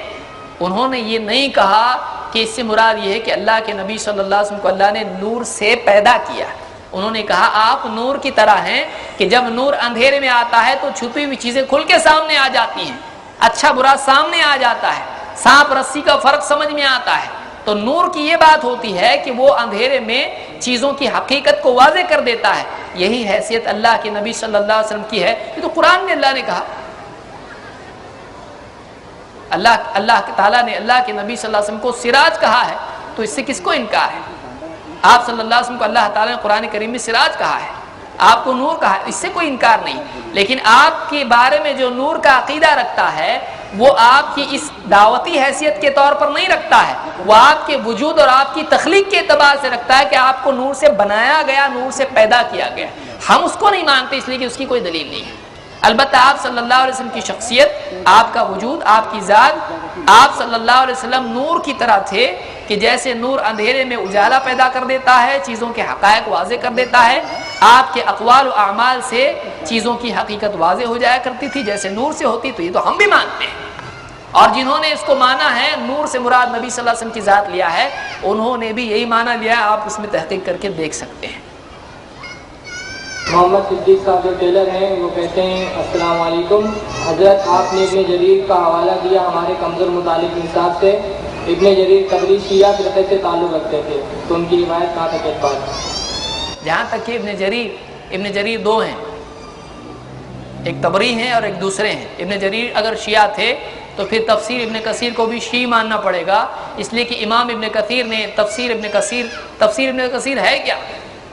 انہوں نے یہ نہیں کہا کہ اس سے مراد یہ ہے کہ اللہ کے نبی صلی اللہ علیہ وسلم کو اللہ نے نور سے پیدا کیا۔ انہوں نے کہا آپ نور کی طرح ہیں کہ جب نور اندھیرے میں آتا ہے تو چھپی ہوئی چیزیں کھل کے سامنے آ جاتی ہیں، اچھا برا سامنے آ جاتا ہے، سانپ رسی کا فرق سمجھ میں آتا ہے۔ تو نور کی یہ بات ہوتی ہے کہ وہ اندھیرے میں چیزوں کی حقیقت کو واضح کر دیتا ہے۔ یہی حیثیت اللہ کے نبی صلی اللہ علیہ وسلم کی ہے۔ یہ تو قرآن میں اللہ نے کہا، اللہ تعالیٰ نے اللہ کے نبی صلی اللہ علیہ وسلم کو سراج کہا ہے، تو اس سے کس کو انکار ہے؟ آپ صلی اللہ علیہ وسلم کو اللہ تعالیٰ نے قرآن کریم میں سراج کہا ہے، آپ کو نور کہا ہے، اس سے کوئی انکار نہیں۔ لیکن آپ کے بارے میں جو نور کا عقیدہ رکھتا ہے وہ آپ کی اس دعوتی حیثیت کے طور پر نہیں رکھتا ہے، وہ آپ کے وجود اور آپ کی تخلیق کے اعتبار سے رکھتا ہے کہ آپ کو نور سے بنایا گیا، نور سے پیدا کیا گیا۔ ہم اس کو نہیں مانتے اس لیے کہ اس کی کوئی دلیل نہیں ہے۔ البتہ آپ صلی اللہ علیہ وسلم کی شخصیت، آپ کا وجود، آپ کی ذات، آپ صلی اللہ علیہ وسلم نور کی طرح تھے کہ جیسے نور اندھیرے میں اجالا پیدا کر دیتا ہے، چیزوں کے حقائق واضح کر دیتا ہے، آپ کے اقوال و اعمال سے چیزوں کی حقیقت واضح ہو جایا کرتی تھی جیسے نور سے ہوتی۔ تو یہ تو ہم بھی مانتے ہیں، اور جنہوں نے اس کو مانا ہے نور سے مراد نبی صلی اللہ علیہ وسلم کی ذات لیا ہے، انہوں نے بھی یہی مانا لیا ہے۔ آپ اس میں تحقیق کر کے دیکھ سکتے ہیں۔ محمد صدیق صاحب جو ٹیلر ہیں وہ کہتے ہیں السلام علیکم حضرت، آپ نے ابن جریر کا حوالہ دیا ہمارے کمزور مطالب انصاف سے۔ ابن جریر قبری شیعہ فرقے سے تعلق رکھتے تھے، تو ان کی روایت کہاں تک اعتبار ہے؟ جہاں تک کہ ابن جریر دو ہیں، ایک طبری ہیں اور ایک دوسرے ہیں۔ ابن جریر اگر شیعہ تھے تو پھر تفسیر ابن کثیر کو بھی شیعی ماننا پڑے گا، اس لیے کہ امام ابن کثیر نے تفسیر ابن کثیر ہے کیا؟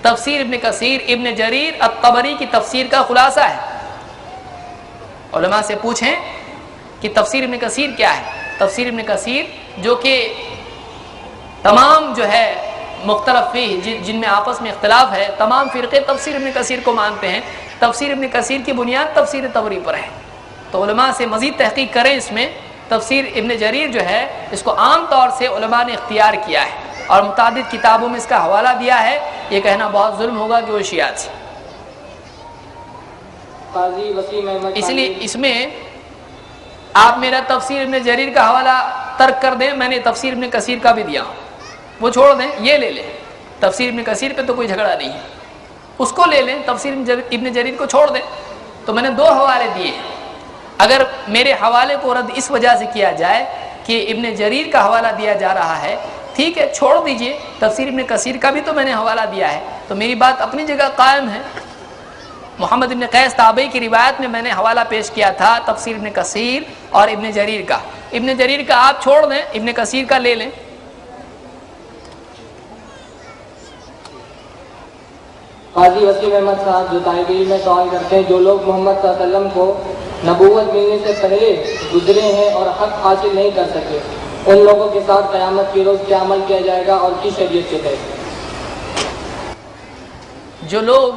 تفسیر ابن کثیر ابن جریر الطبری کی تفسیر کا خلاصہ ہے۔ علماء سے پوچھیں کہ تفسیر ابن کثیر کیا ہے؟ تفسیر ابن کثیر جو کہ تمام جو ہے مختلف جن میں آپس میں اختلاف ہے، تمام فرقے تفسیر ابن کثیر کو مانتے ہیں۔ تفسیر ابن کثیر کی بنیاد تفسیر طبری پر ہے، تو علماء سے مزید تحقیق کریں اس میں۔ تفسیر ابن جریر جو ہے اس کو عام طور سے علماء نے اختیار کیا ہے اور متعدد کتابوں میں اس کا حوالہ دیا ہے۔ یہ کہنا بہت ظلم ہوگا کہ وہ شیعہ تھی۔ قاضی وسیم احمد اس لیے اس میں آپ میرا تفسیر ابن جریر کا حوالہ ترک کر دیں، میں نے تفسیر ابن کثیر کا بھی دیا ہوں، وہ چھوڑ دیں، یہ لے لیں، تفسیر ابن کثیر پہ تو کوئی جھگڑا نہیں ہے، اس کو لے لیں، تفسیر ابن جریر کو چھوڑ دیں۔ تو میں نے 2 حوالے دیے ہیں۔ اگر میرے حوالے کو رد اس وجہ سے کیا جائے کہ ابن جریر کا حوالہ دیا جا رہا ہے، ٹھیک ہے، چھوڑ دیجئے، تفسیر ابن کثیر کا بھی تو میں نے حوالہ دیا ہے، تو میری بات اپنی جگہ قائم ہے۔ محمد ابن قیس تابعی کی روایت میں نے حوالہ پیش کیا تھا تفسیر ابن کثیر اور ابن جریر کا، ابن جریر کا آپ چھوڑ دیں، ابن کثیر کا لے لیں۔ قاضی وسیم احمد صاحب جو طالب علم میں سوال کرتے ہیں، جو لوگ محمد صلی اللہ علیہ وسلم کو نبوت ملنے سے پہلے گزرے ہیں اور حق حاصل نہیں کر سکے، ان لوگوں کے ساتھ قیامت کے روز کیا عمل کیا جائے گا اور کس شریعت کے تحت؟ جو لوگ،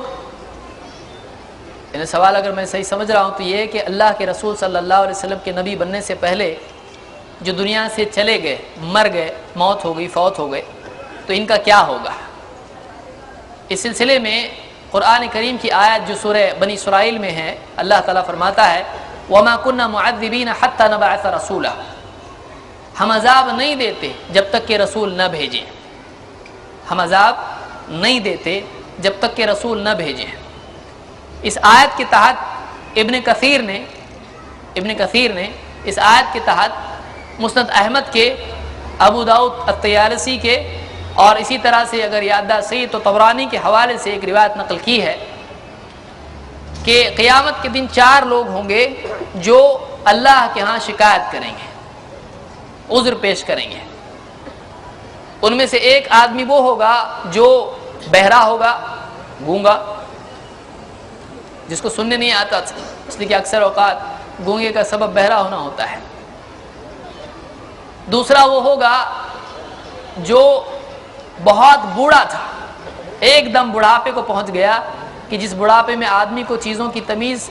یعنی سوال اگر میں صحیح سمجھ رہا ہوں تو یہ ہے کہ اللہ کے رسول صلی اللہ علیہ وسلم کے نبی بننے سے پہلے جو دنیا سے چلے گئے، مر گئے، موت ہو گئی، فوت ہو گئے، تو ان کا کیا ہوگا؟ اس سلسلے میں قرآن کریم کی آیت جو سورہ بنی اسرائیل میں ہے، اللہ تعالیٰ فرماتا ہے وَمَا كُنَّا مُعَذِّبِينَ حَتَّى نَبْعَثَ رَسُولًا، ہم عذاب نہیں دیتے جب تک کہ رسول نہ بھیجیں، ہم عذاب نہیں دیتے جب تک کہ رسول نہ بھیجیں۔ اس آیت کے تحت ابن کثیر نے اس آیت کے تحت مسند احمد کے، ابو داؤد الطیالسی کے، اور اسی طرح سے اگر یادداشت صحیح تو طبرانی کے حوالے سے ایک روایت نقل کی ہے کہ قیامت کے دن 4 لوگ ہوں گے جو اللہ کے ہاں شکایت کریں گے، عذر پیش کریں گے۔ ان میں سے ایک آدمی وہ ہوگا جو بہرا ہوگا، گونگا، جس کو سننے نہیں آتا، اس لیے کہ اکثر اوقات گونگے کا سبب بہرا ہونا ہوتا ہے۔ دوسرا وہ ہوگا جو بہت بوڑھا تھا، ایک دم بڑھاپے کو پہنچ گیا کہ جس بڑھاپے میں آدمی کو چیزوں کی تمیز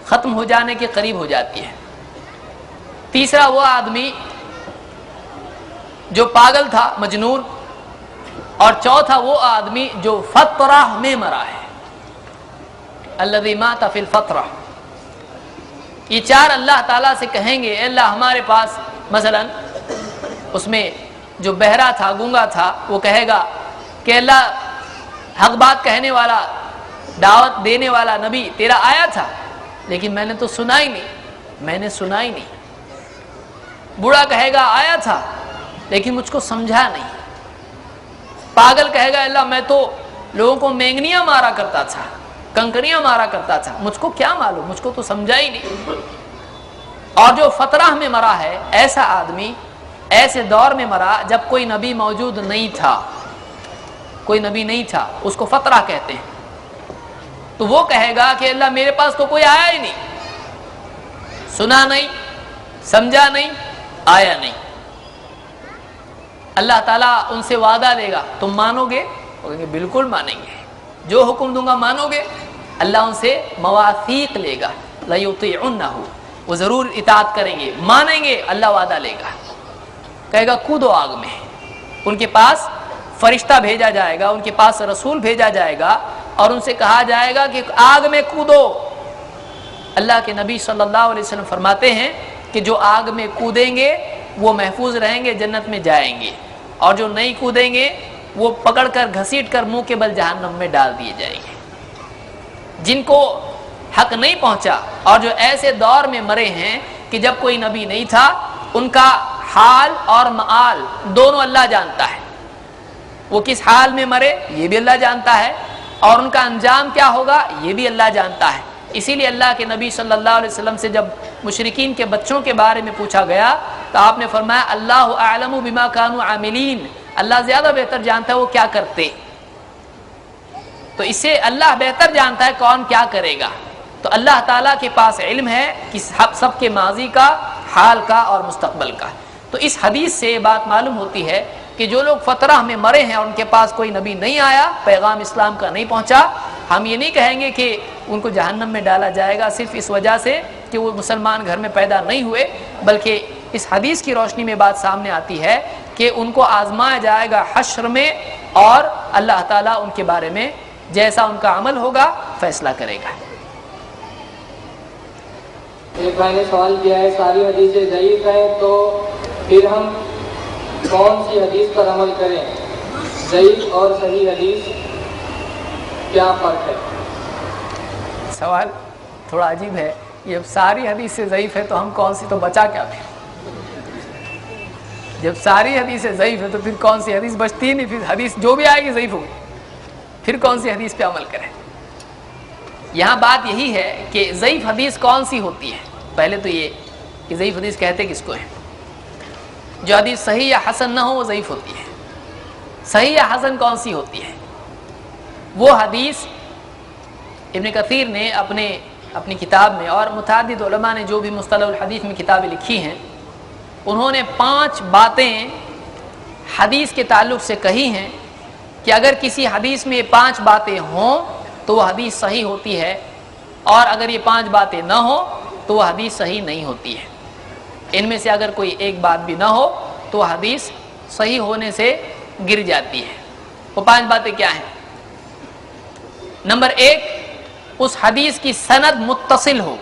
ختم ہو جانے کے قریب ہو جاتی ہے۔ تیسرا وہ آدمی جو پاگل تھا، مجنون، اور چوتھا وہ آدمی جو فترہ میں مرا ہے، الذی مات فی الفترہ۔ یہ 4 اللہ تعالیٰ سے کہیں گے اے اللہ ہمارے پاس، مثلا اس میں جو بہرا تھا، گونگا تھا، وہ کہے گا کہ اللہ حق بات کہنے والا، دعوت دینے والا نبی تیرا آیا تھا لیکن میں نے تو سنا ہی نہیں، میں نے سنا ہی نہیں۔ بوڑھا کہے گا آیا تھا لیکن مجھ کو سمجھا نہیں۔ پاگل کہے گا اللہ میں تو لوگوں کو مینگنیاں مارا کرتا تھا، کنکریاں مارا کرتا تھا، مجھ کو کیا معلوم، مجھ کو تو سمجھا ہی نہیں۔ اور جو فترہ میں مرا ہے، ایسا آدمی ایسے دور میں مرا جب کوئی نبی موجود نہیں تھا، کوئی نبی نہیں تھا، اس کو فترہ کہتے ہیں۔ تو وہ کہے گا کہ اللہ میرے پاس تو کوئی آیا ہی نہیں، سنا نہیں، سمجھا نہیں، آیا نہیں۔ اللہ تعالیٰ ان سے وعدہ لے گا تم مانو گے؟ وہ کہیں گے بالکل مانیں گے، جو حکم دوں گا مانو گے؟ اللہ ان سے مواثیق لے گا، لَيُطِيعُنَّهُ، وہ ضرور اطاعت کریں گے، مانیں گے۔ اللہ وعدہ لے گا، کہے گا کودو آگ میں۔ ان کے پاس فرشتہ بھیجا جائے گا، ان کے پاس رسول بھیجا جائے گا اور ان سے کہا جائے گا کہ آگ میں کودو۔ اللہ کے نبی صلی اللہ علیہ وسلم فرماتے ہیں کہ جو آگ میں کودیں گے وہ محفوظ رہیں گے، جنت میں جائیں گے، اور جو نہیں کودیں گے وہ پکڑ کر گھسیٹ کر منہ کے بل جہنم میں ڈال دیے جائیں گے۔ جن کو حق نہیں پہنچا اور جو ایسے دور میں مرے ہیں کہ جب کوئی نبی نہیں تھا، ان کا حال اور مآل دونوں اللہ جانتا ہے۔ وہ کس حال میں مرے یہ بھی اللہ جانتا ہے، اور ان کا انجام کیا ہوگا یہ بھی اللہ جانتا ہے۔ اسی لیے اللہ کے نبی صلی اللہ علیہ وسلم سے جب مشرکین کے بچوں کے بارے میں پوچھا گیا تو آپ نے فرمایا اللہ اعلم بما كانوا عاملین، اللہ زیادہ بہتر جانتا ہے وہ کیا کرتے۔ تو اس سے اللہ بہتر جانتا ہے کون کیا کرے گا۔ تو اللہ تعالیٰ کے پاس علم ہے کہ سب کے ماضی کا، حال کا اور مستقبل کا۔ تو اس حدیث سے یہ بات معلوم ہوتی ہے کہ جو لوگ فترہ میں مرے ہیں اور ان کے پاس کوئی نبی نہیں آیا، پیغام اسلام کا نہیں پہنچا، ہم یہ نہیں کہیں گے کہ ان کو جہنم میں ڈالا جائے گا صرف اس وجہ سے کہ وہ مسلمان گھر میں پیدا نہیں ہوئے، بلکہ اس حدیث کی روشنی میں بات سامنے آتی ہے کہ ان کو آزمایا جائے گا حشر میں، اور اللہ تعالیٰ ان کے بارے میں جیسا ان کا عمل ہوگا فیصلہ کرے گا۔ ایک بھائی نے سوال کیا ہے ساری حدیثیں ضعیف ہیں تو پھر ہم کون سی حدیث پر عمل کریں؟ ضعیف اور صحیح حدیث کیا فرق ہے؟ سوال تھوڑا عجیب ہے. یہ ساری حدیث سے ضعیف ہے تو ہم کون سی، تو بچا کیا پھر؟ جب ساری حدیث سے ضعیف ہے تو پھر کون سی حدیث بچتی نہیں؟ پھر حدیث جو بھی آئے گی ضعیف ہوگی، پھر کون سی حدیث پہ عمل کریں؟ یہاں بات یہی ہے کہ ضعیف حدیث کون سی ہوتی ہے. پہلے تو یہ کہ ضعیف حدیث کہتے کس کو ہیں؟ جو حدیث صحیح یا حسن نہ ہو وہ ضعیف ہوتی ہے. صحیح یا حسن کون سی ہوتی ہے؟ وہ حدیث ابن کثیر نے اپنی کتاب میں، اور متعدد علماء نے جو بھی مصطلح الحدیث میں کتابیں لکھی ہیں، انہوں نے 5 باتیں حدیث کے تعلق سے کہی ہیں کہ اگر کسی حدیث میں یہ 5 باتیں ہوں تو وہ حدیث صحیح ہوتی ہے، اور اگر یہ 5 باتیں نہ ہوں تو وہ حدیث صحیح نہیں ہوتی ہے. ان میں سے اگر کوئی ایک بات بھی نہ ہو تو وہ حدیث صحیح ہونے سے گر جاتی ہے. وہ 5 باتیں کیا ہیں؟ نمبر 1، اس حدیث کی سند متصل ہو،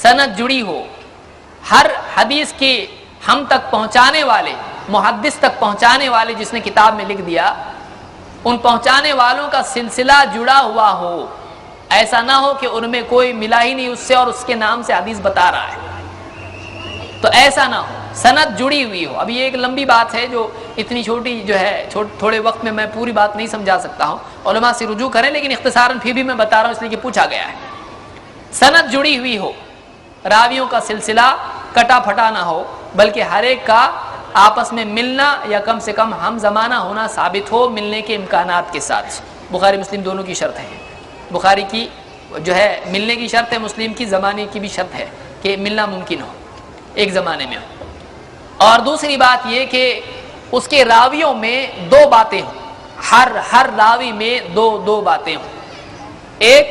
سند جڑی ہو. ہر حدیث کے ہم تک پہنچانے والے، محدث تک پہنچانے والے جس نے کتاب میں لکھ دیا، ان پہنچانے والوں کا سلسلہ جڑا ہوا ہو. ایسا نہ ہو کہ ان میں کوئی ملا ہی نہیں اس سے اور اس کے نام سے حدیث بتا رہا ہے، تو ایسا نہ ہو. سند جڑی ہوئی ہو. ابھی یہ ایک لمبی بات ہے جو اتنی چھوٹی جو ہے، تھوڑے وقت میں پوری بات نہیں سمجھا سکتا ہوں، علماء سے رجوع کریں، لیکن اختصاراً پھر بھی میں بتا رہا ہوں اس لیے کہ پوچھا گیا ہے. سند جڑی ہوئی ہو، راویوں کا سلسلہ کٹا پھٹا نہ ہو، بلکہ ہر ایک کا آپس میں ملنا یا کم سے کم ہم زمانہ ہونا ثابت ہو، ملنے کے امکانات کے ساتھ. بخاری مسلم دونوں کی شرط ہے. بخاری کی جو ہے ملنے کی شرط ہے، مسلم کی زمانے کی بھی شرط ہے کہ ملنا ممکن ہو، ایک زمانے میں ہو. اور دوسری بات یہ کہ اس کے راویوں میں 2 باتیں ہوں، ہر راوی میں دو باتیں ہوں. ایک،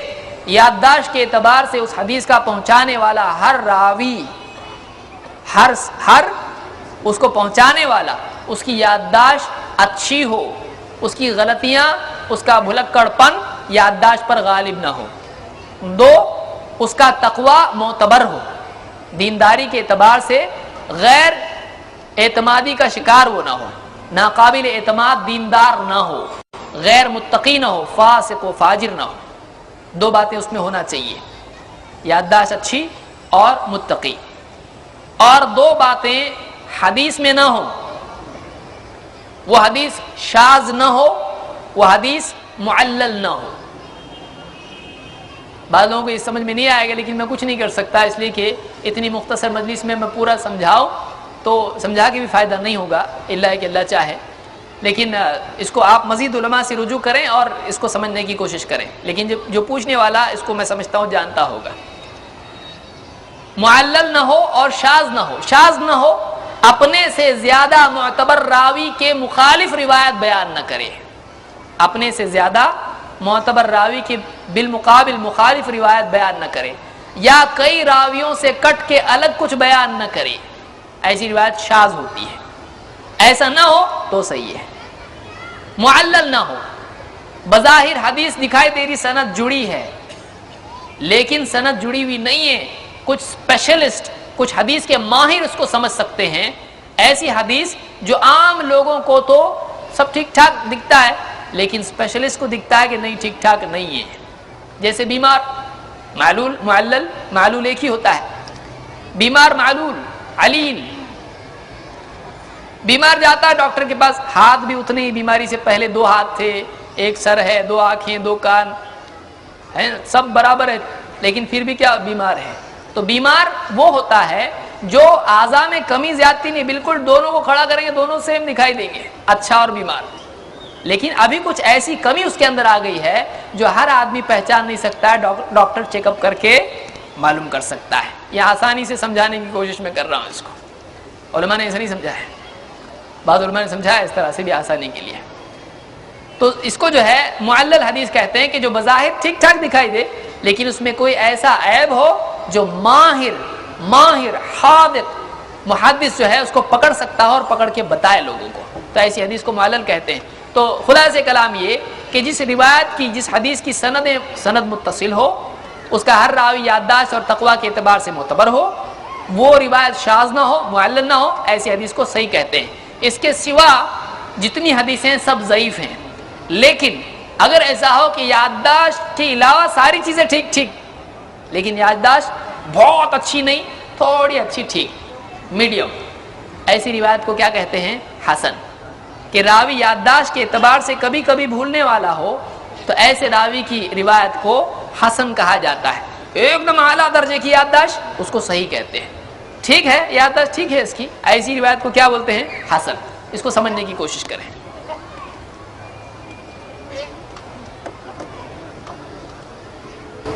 یادداشت کے اعتبار سے اس حدیث کا پہنچانے والا ہر راوی، ہر اس کو پہنچانے والا، اس کی یادداشت اچھی ہو، اس کی غلطیاں، اس کا بھلکڑ پن یادداشت پر غالب نہ ہو. 2، اس کا تقوی معتبر ہو، دینداری کے اعتبار سے غیر اعتمادی کا شکار وہ نہ ہو، ناقابل اعتماد دیندار نہ ہو، غیر متقی نہ ہو، فاسق و فاجر نہ ہو. 2 باتیں اس میں ہونا چاہیے، یادداشت اچھی اور متقی. اور 2 باتیں حدیث میں نہ ہو، وہ حدیث شاذ نہ ہو، وہ حدیث معلل نہ ہو. بعض لوگوں کو یہ سمجھ میں نہیں آئے گا، لیکن میں کچھ نہیں کر سکتا، اس لیے کہ اتنی مختصر مجلس میں پورا سمجھاؤں تو سمجھا کے بھی فائدہ نہیں ہوگا، الا کہ اللہ چاہے. لیکن اس کو آپ مزید علماء سے رجوع کریں اور اس کو سمجھنے کی کوشش کریں. لیکن جو پوچھنے والا اس کو میں سمجھتا ہوں جانتا ہوگا. معلل نہ ہو اور شاذ نہ ہو. شاذ نہ ہو، اپنے سے زیادہ معتبر راوی کے مخالف روایت بیان نہ کرے، اپنے سے زیادہ معتبر راوی کے بالمقابل مخالف روایت بیان نہ کرے، یا کئی راویوں سے کٹ کے الگ کچھ بیان نہ کرے. ایسی روایت شاذ ہوتی ہے. ایسا نہ ہو تو صحیح ہے. معلل نہ ہو، بظاہر حدیث دکھائی دے رہی سند جڑی ہے، لیکن سند جڑی ہوئی نہیں ہے. کچھ اسپیشلسٹ، کچھ حدیث کے ماہر اس کو سمجھ سکتے ہیں. ایسی حدیث جو عام لوگوں کو تو سب ٹھیک ٹھاک دکھتا ہے، لیکن اسپیشلسٹ کو دکھتا ہے کہ نہیں، ٹھیک ٹھاک نہیں ہے. جیسے بیمار، معلول، معلل، معلول ایک ہی ہوتا ہے. بیمار معلول، علیل. بیمار جاتا ہے ڈاکٹر کے پاس، ہاتھ بھی اتنے ہی بیماری سے پہلے 2 ہاتھ تھے، 1 سر ہے، 2 آنکھیں، 2 کان ہیں، سب برابر ہے، لیکن پھر بھی کیا بیمار ہے. تو بیمار وہ ہوتا ہے جو اعضاء میں کمی زیادتی نہیں، بالکل دونوں کو کھڑا کریں گے دونوں سیم دکھائی دیں گے، اچھا اور بیمار. لیکن ابھی کچھ ایسی کمی اس کے اندر آ گئی ہے جو ہر آدمی پہچان نہیں سکتا ہے، ڈاکٹر چیک اپ کر کے معلوم کر سکتا ہے. یہ آسانی سے سمجھانے کی کوشش میں کر رہا ہوں اس کو. علماء نے ایسا نہیں سمجھا ہے، بعض علماء نے سمجھا ہے اس طرح سے بھی آسانی کے لیے. تو اس کو جو ہے معلل حدیث کہتے ہیں کہ جو بظاہر ٹھیک ٹھاک دکھائی دے، لیکن اس میں کوئی ایسا عیب ہو جو ماہر حاذق محدث جو ہے اس کو پکڑ سکتا ہو اور پکڑ کے بتائے لوگوں کو، تو ایسی حدیث کو معلل کہتے ہیں. تو خلاصہ کلام یہ کہ جس روایت کی، جس حدیث کی سند متصل ہو، اس کا ہر راوی یادداشت اور تقوی کے اعتبار سے معتبر ہو، وہ روایت شاذ نہ ہو، معلل نہ ہو، ایسی حدیث کو صحیح کہتے ہیں۔ اس کے سوا جتنی حدیثیں ہیں سب ضعیف ہیں۔ لیکن اگر ایسا ہو کہ یادداشت کے علاوہ ساری چیزیں ٹھیک ٹھیک، لیکن یادداشت بہت اچھی نہیں، تھوڑی اچھی ٹھیک، میڈیم، ایسی روایت کو کیا کہتے ہیں؟ حسن۔ کہ راوی یادداشت کے اعتبار سے کبھی کبھی بھولنے والا ہو تو ایسے راوی کی روایت کو حسن کہا جاتا ہے۔ ایک دم اعلیٰ درجے کی یادداشت اس کو صحیح کہتے ہیں، ٹھیک ہے یادداشت ٹھیک ہے اس کی، ایسی روایت کو کیا بولتے ہیں؟ حسن۔ اس کو سمجھنے کی کوشش کریں۔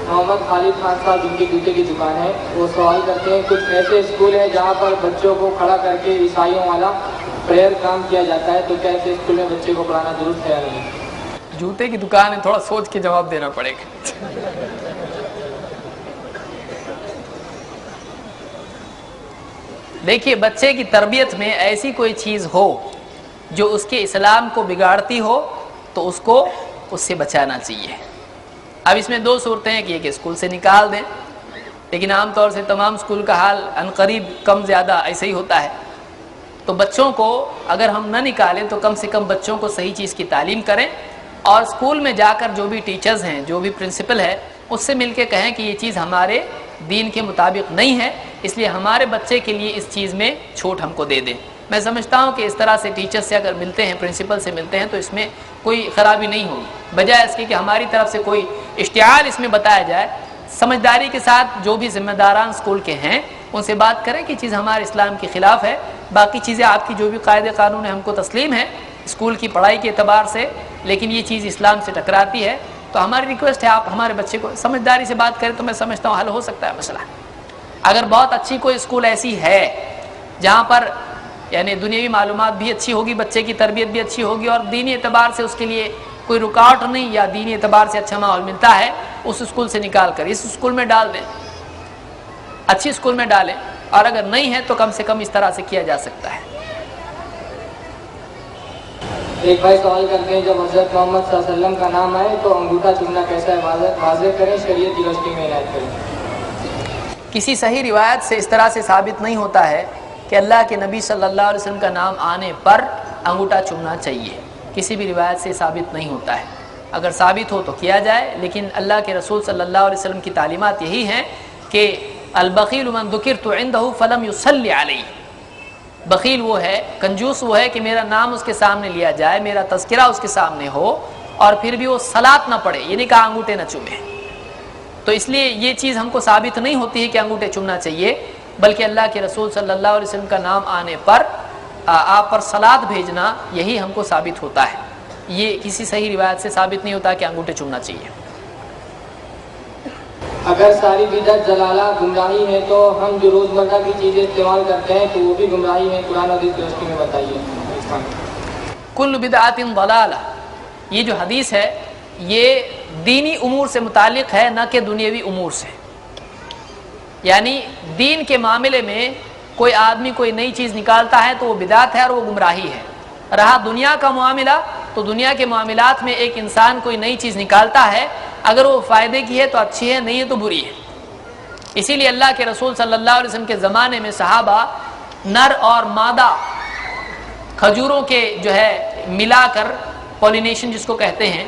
محمد خالد خان صاحب جن کی جوتے کی دکان ہے، وہ سوال کرتے ہیں کچھ ایسے اسکول ہیں جہاں پر بچوں کو کھڑا کر کے عیسائیوں والا پریئر کام کیا جاتا ہے، تو کیا ایسے اسکول میں بچے کو پڑھانا درست ہے یا نہیں؟ جوتے کی دکان ہے، تھوڑا سوچ کے جواب دینا پڑے گا۔ دیکھیے بچے کی تربیت میں ایسی کوئی چیز ہو جو اس کے اسلام کو بگاڑتی ہو تو اس کو اس سے بچانا چاہیے۔ اب اس میں دو صورتیں ہیں کہ ایک اسکول سے نکال دیں، لیکن عام طور سے تمام اسکول کا حال عنقریب کم زیادہ ایسے ہی ہوتا ہے۔ تو بچوں کو اگر ہم نہ نکالیں تو کم سے کم بچوں کو صحیح چیز کی تعلیم کریں، اور اسکول میں جا کر جو بھی ٹیچرز ہیں، جو بھی پرنسپل ہے، اس سے مل کے کہیں کہ یہ چیز ہمارے دین کے مطابق نہیں ہے، اس لیے ہمارے بچے کے لیے اس چیز میں چھوٹ ہم کو دے دیں۔ میں سمجھتا ہوں کہ اس طرح سے ٹیچر سے اگر ملتے ہیں، پرنسپل سے ملتے ہیں، تو اس میں کوئی خرابی نہیں ہوگی، بجائے اس کے کہ ہماری طرف سے کوئی اشتعال اس میں بتایا جائے۔ سمجھداری کے ساتھ جو بھی ذمہ داران اسکول کے ہیں ان سے بات کریں کہ چیز ہمارے اسلام کے خلاف ہے، باقی چیزیں آپ کی جو بھی قاعدے قانون ہیں ہم کو تسلیم ہے اسکول کی پڑھائی کے اعتبار سے، لیکن یہ چیز اسلام سے ٹکراتی ہے، تو ہماری ریکویسٹ ہے آپ ہمارے بچے کو سمجھداری سے بات کریں، تو میں سمجھتا ہوں حل ہو سکتا ہے مسئلہ۔ اگر بہت اچھی کوئی اسکول ایسی ہے جہاں پر یعنی دنیاوی معلومات بھی اچھی ہوگی، بچے کی تربیت بھی اچھی ہوگی، اور دینی اعتبار سے اس کے لیے کوئی رکاوٹ نہیں، یا دینی اعتبار سے اچھا ماحول ملتا ہے، اس اسکول سے نکال کر اس اسکول میں ڈال دیں، اچھی اسکول میں ڈالیں، اور اگر نہیں ہے تو کم سے کم اس طرح سے کیا جا سکتا ہے۔ ایک بھائی سوال کرتے ہیں جب حضرت محمد صلی اللہ علیہ وسلم کا نام آئے تو انگوٹھا چومنا کیسا ہے، واضح کریں، شریعت کی روشنی میں عنایت کریں۔ کسی صحیح روایت سے اس طرح سے ثابت نہیں ہوتا ہے کہ اللہ کے نبی صلی اللہ علیہ وسلم کا نام آنے پر انگوٹھا چومنا چاہیے، کسی بھی روایت سے ثابت نہیں ہوتا ہے۔ اگر ثابت ہو تو کیا جائے، لیکن اللہ کے رسول صلی اللہ علیہ وسلم کی تعلیمات یہی ہیں کہ البخیل من ذکرت عنده فلم یصلی علیہ، بخیل وہ ہے، کنجوس وہ ہے کہ میرا نام اس کے سامنے لیا جائے، میرا تذکرہ اس کے سامنے ہو، اور پھر بھی وہ صلاۃ نہ پڑھے، یہ نہیں کہا انگوٹھے نہ چومے۔ تو اس لیے یہ چیز ہم کو ثابت نہیں ہوتی ہے کہ انگوٹھے چومنا چاہیے، بلکہ اللہ کے رسول صلی اللہ علیہ وسلم کا نام آنے پر آپ پر صلاۃ بھیجنا یہی ہم کو ثابت ہوتا ہے، یہ کسی صحیح روایت سے ثابت نہیں ہوتا کہ انگوٹھے چومنا چاہیے۔ اگر ساری بدعت ضلالہ گمراہی ہے تو ہم جو روزمرہ کی چیزیں استعمال کرتے ہیں تو وہ بھی گمراہی ہے، قرآن و حدیث کی روشنی میں بتائیے۔ کل بدعت ضلالہ، یہ جو حدیث ہے یہ دینی امور سے متعلق ہے، نہ کہ دنیاوی امور سے۔ یعنی دین کے معاملے میں کوئی آدمی کوئی نئی چیز نکالتا ہے تو وہ بدعت ہے اور وہ گمراہی ہے۔ رہا دنیا کا معاملہ تو دنیا کے معاملات میں ایک انسان کوئی نئی چیز نکالتا ہے، اگر وہ فائدے کی ہے تو اچھی ہے، نہیں ہے تو بری ہے۔ اسی لیے اللہ کے رسول صلی اللہ علیہ وسلم کے زمانے میں صحابہ نر اور مادہ کھجوروں کے جو ہے ملا کر، پولینیشن جس کو کہتے ہیں،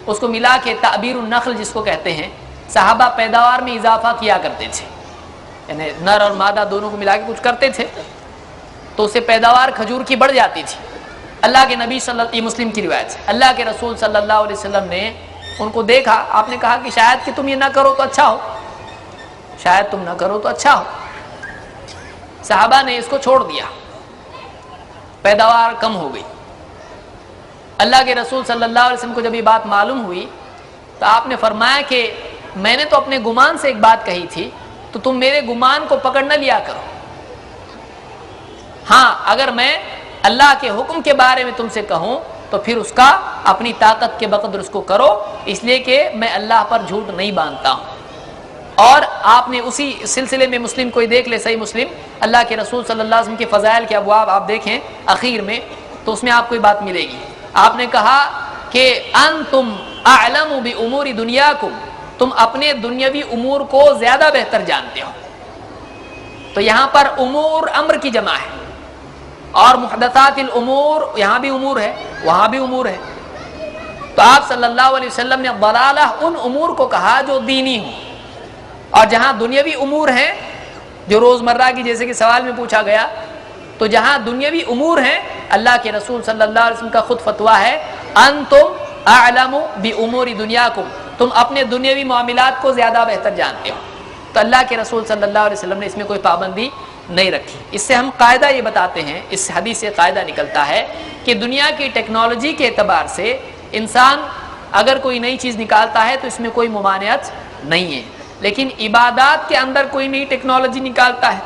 اس کو ملا کے تعبیر النخل جس کو کہتے ہیں، صحابہ پیداوار میں اضافہ کیا کرتے تھے، یعنی نر اور مادہ دونوں کو ملا کے کچھ کرتے تھے تو اس سے پیداوار کھجور کی بڑھ جاتی تھی۔ اللہ کے نبی صلی اللہ علیہ وسلم مسلم کی روایت ہے، اللہ کے رسول صلی اللہ علیہ وسلم نے ان کو دیکھا، آپ نے کہا کہ شاید کہ تم یہ نہ کرو تو اچھا ہو، شاید تم نہ کرو تو اچھا ہو۔ صحابہ نے اس کو چھوڑ دیا، پیداوار کم ہو گئی۔ اللہ کے رسول صلی اللہ علیہ وسلم کو جب یہ بات معلوم ہوئی تو آپ نے فرمایا کہ میں نے تو اپنے گمان سے ایک بات کہی تھی، تو تم میرے گمان کو پکڑ نہ لیا کرو۔ ہاں اگر میں اللہ کے حکم کے بارے میں تم سے کہوں تو پھر اس کا اپنی طاقت کے بقدر اس کو کرو، اس لیے کہ میں اللہ پر جھوٹ نہیں باندھتا ہوں۔ اور آپ نے اسی سلسلے میں مسلم کوئی دیکھ لے، صحیح مسلم، اللہ کے رسول صلی اللہ علیہ وسلم کے فضائل کے ابواب آپ دیکھیں اخیر میں تو اس میں آپ کو یہ بات ملے گی۔ آپ نے کہا کہ انتم اعلم بامور دنیاکم، تم اپنے دنیاوی امور کو زیادہ بہتر جانتے ہو۔ تو یہاں پر امور امر کی جمع ہے، اور محدثات الامور یہاں بھی امور ہے وہاں بھی امور ہے. تو آپ صلی اللہ علیہ وسلم نے ضلالہ ان امور کو کہا جو دینی ہوں، اور جہاں دنیاوی امور ہیں جو روزمرہ کی، جیسے کہ سوال میں پوچھا گیا، تو جہاں دنیاوی امور ہیں اللہ کے رسول صلی اللہ علیہ وسلم کا خود فتویٰ ہے انتم اعلم بامور دنیاکم، تم اپنے دنیاوی معاملات کو زیادہ بہتر جانتے ہو. تو اللہ کے رسول صلی اللہ علیہ وسلم نے اس میں کوئی پابندی نہیں رکھی. اس سے ہم قاعدہ یہ بتاتے ہیں، اس حدیث سے قاعدہ نکلتا ہے کہ دنیا کی ٹیکنالوجی کے اعتبار سے انسان اگر کوئی نئی چیز نکالتا ہے تو اس میں کوئی ممانعت نہیں ہے، لیکن عبادات کے اندر کوئی نئی ٹیکنالوجی نکالتا ہے،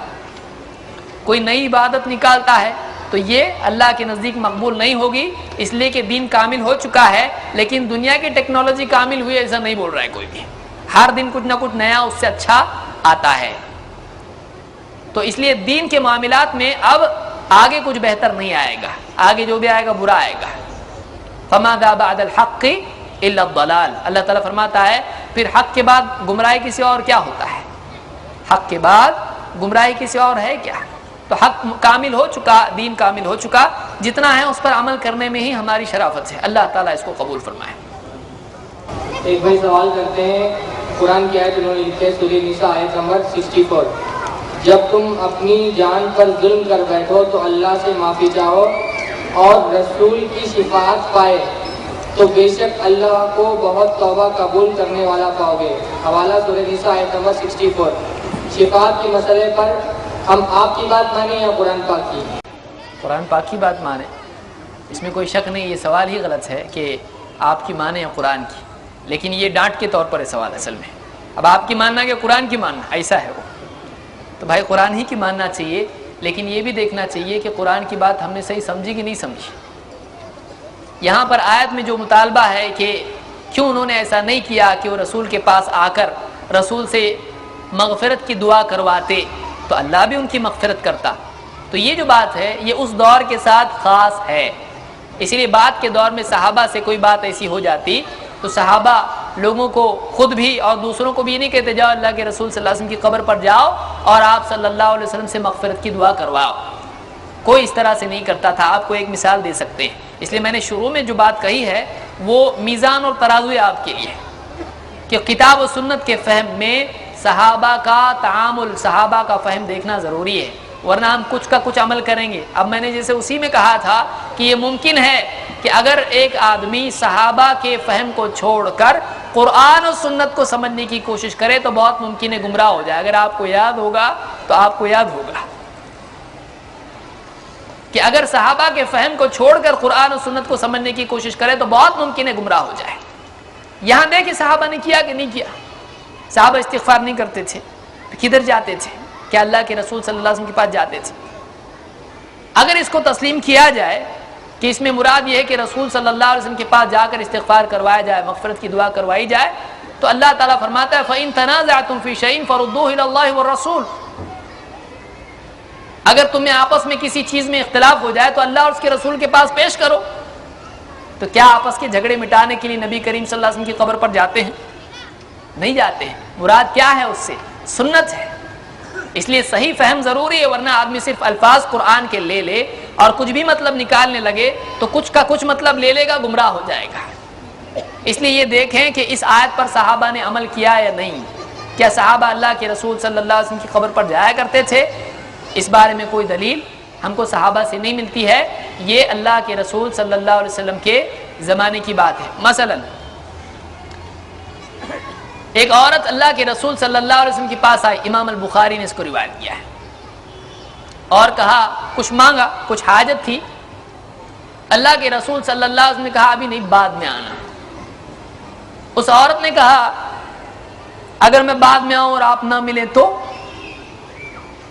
کوئی نئی عبادت نکالتا ہے، تو یہ اللہ کے نزدیک مقبول نہیں ہوگی، اس لیے کہ دین کامل ہو چکا ہے. لیکن دنیا کی ٹیکنالوجی کامل ہوئی ایسا نہیں بول رہا ہے کوئی بھی، ہر دن کچھ نہ کچھ نیا اس سے اچھا آتا ہے. تو اس لیے دین کے معاملات میں اب آگے کچھ بہتر نہیں آئے گا، آگے جو بھی آئے گا برا آئے گا. فماذا بعد الحق الا الضلال، اللہ تعالیٰ فرماتا ہے پھر حق کے بعد گمراہی کسی اور کیا ہوتا ہے، حق کے بعد گمراہی کسی اور ہے کیا. تو حق کامل ہو چکا، دین کامل ہو چکا، جتنا ہے اس پر عمل کرنے میں ہی ہماری شرافت ہے. اللہ تعالیٰ اس کو قبول فرمائے. ایک بھائی سوال کرتے ہیں، قرآن کی آیت انہوں نے لکھی ہے سورہ نساء آیت نمبر 64، جب تم اپنی جان پر ظلم کر بیٹھو تو اللہ سے معافی چاہو اور رسول کی شفاعت پائے تو بے شک اللہ کو بہت توبہ قبول کرنے والا پاؤ گے. حوالہ سورہ نساء آیت نمبر 64. شفاعت کے مسئلے پر ہم آپ کی بات مانیں یا قرآن پاک کی؟ قرآن پاک کی بات مانیں، اس میں کوئی شک نہیں. یہ سوال ہی غلط ہے کہ آپ کی مانیں یا قرآن کی، لیکن یہ ڈانٹ کے طور پر ہے سوال اصل میں. اب آپ کی ماننا کہ قرآن کی ماننا، ایسا ہے وہ تو بھائی قرآن ہی کی ماننا چاہیے، لیکن یہ بھی دیکھنا چاہیے کہ قرآن کی بات ہم نے صحیح سمجھی کہ نہیں سمجھی. یہاں پر آیت میں جو مطالبہ ہے کہ کیوں انہوں نے ایسا نہیں کیا کہ وہ رسول کے پاس آ کر رسول سے مغفرت کی دعا کرواتے تو اللہ بھی ان کی مغفرت کرتا. تو یہ جو بات ہے یہ اس دور کے ساتھ خاص ہے، اسی لیے بعد کے دور میں صحابہ سے کوئی بات ایسی ہو جاتی تو صحابہ لوگوں کو خود بھی اور دوسروں کو بھی یہ نہیں کہتے جاؤ اللہ کے رسول صلی اللہ علیہ وسلم کی قبر پر جاؤ اور آپ صلی اللہ علیہ وسلم سے مغفرت کی دعا کرواؤ. کوئی اس طرح سے نہیں کرتا تھا. آپ کو ایک مثال دے سکتے ہیں، اس لیے میں نے شروع میں جو بات کہی ہے وہ میزان اور ترازو ہے آپ کے لیے کہ کتاب و سنت کے فہم میں صحابہ کا تعامل، صحابہ کا فہم دیکھنا ضروری ہے، ورنہ ہم کچھ کا کچھ عمل کریں گے. اب میں نے جیسے اسی میں کہا تھا کہ یہ ممکن ہے کہ اگر ایک آدمی صحابہ کے فہم کو چھوڑ کر قرآن و سنت کو سمجھنے کی کوشش کرے تو بہت ممکن ہے گمراہ ہو جائے. اگر آپ کو یاد ہوگا تو آپ کو یاد ہوگا کہ اگر صحابہ کے فہم کو چھوڑ کر قرآن و سنت کو سمجھنے کی کوشش کرے تو بہت ممکن ہے گمراہ ہو جائے. یہاں دیکھیں صحابہ نے کیا کہ نہیں کیا. صحابہ استغفار نہیں کرتے تھے، کدھر جاتے تھے؟ کہ اللہ کے رسول صلی اللہ علیہ وسلم کے پاس جاتے تھے. اگر اس کو تسلیم کیا جائے کہ اس میں مراد یہ ہے کہ رسول صلی اللہ علیہ وسلم کے پاس جا کر استغفار کروایا جائے، مغفرت کی دعا کروائی جائے، تو اللہ تعالیٰ فرماتا ہے فَإِن تَنَازَعْتُمْ فِي شَيْءٍ فَرُدُّوهُ إِلَى اللَّهِ وَالرَّسُولِ. اگر تمہیں آپس میں کسی چیز میں اختلاف ہو جائے تو اللہ اور اس کے رسول کے پاس پیش کرو. تو کیا آپس کے جھگڑے مٹانے کے لیے نبی کریم صلی اللہ علیہ وسلم کی قبر پر جاتے ہیں؟ نہیں جاتے ہیں. مراد کیا ہے اس سے؟ سنت ہے. اس لیے صحیح فہم ضروری ہے، ورنہ آدمی صرف الفاظ قرآن کے لے لے اور کچھ بھی مطلب نکالنے لگے تو کچھ کا کچھ مطلب لے لے گا، گمراہ ہو جائے گا. اس لیے یہ دیکھیں کہ اس آیت پر صحابہ نے عمل کیا یا نہیں. کیا صحابہ اللہ کے رسول صلی اللہ علیہ وسلم کی قبر پر جایا کرتے تھے؟ اس بارے میں کوئی دلیل ہم کو صحابہ سے نہیں ملتی ہے. یہ اللہ کے رسول صلی اللہ علیہ وسلم کے زمانے کی بات ہے. مثلا ایک عورت اللہ کے رسول صلی اللہ علیہ وسلم کے پاس آئی، امام البخاری نے اس کو روایت کیا ہے، اور کہا کچھ مانگا، کچھ حاجت تھی. اللہ کے رسول صلی اللہ علیہ وسلم نے کہا ابھی نہیں، بعد میں آنا. اس عورت نے کہا اگر میں بعد میں آؤں اور آپ نہ ملے تو؟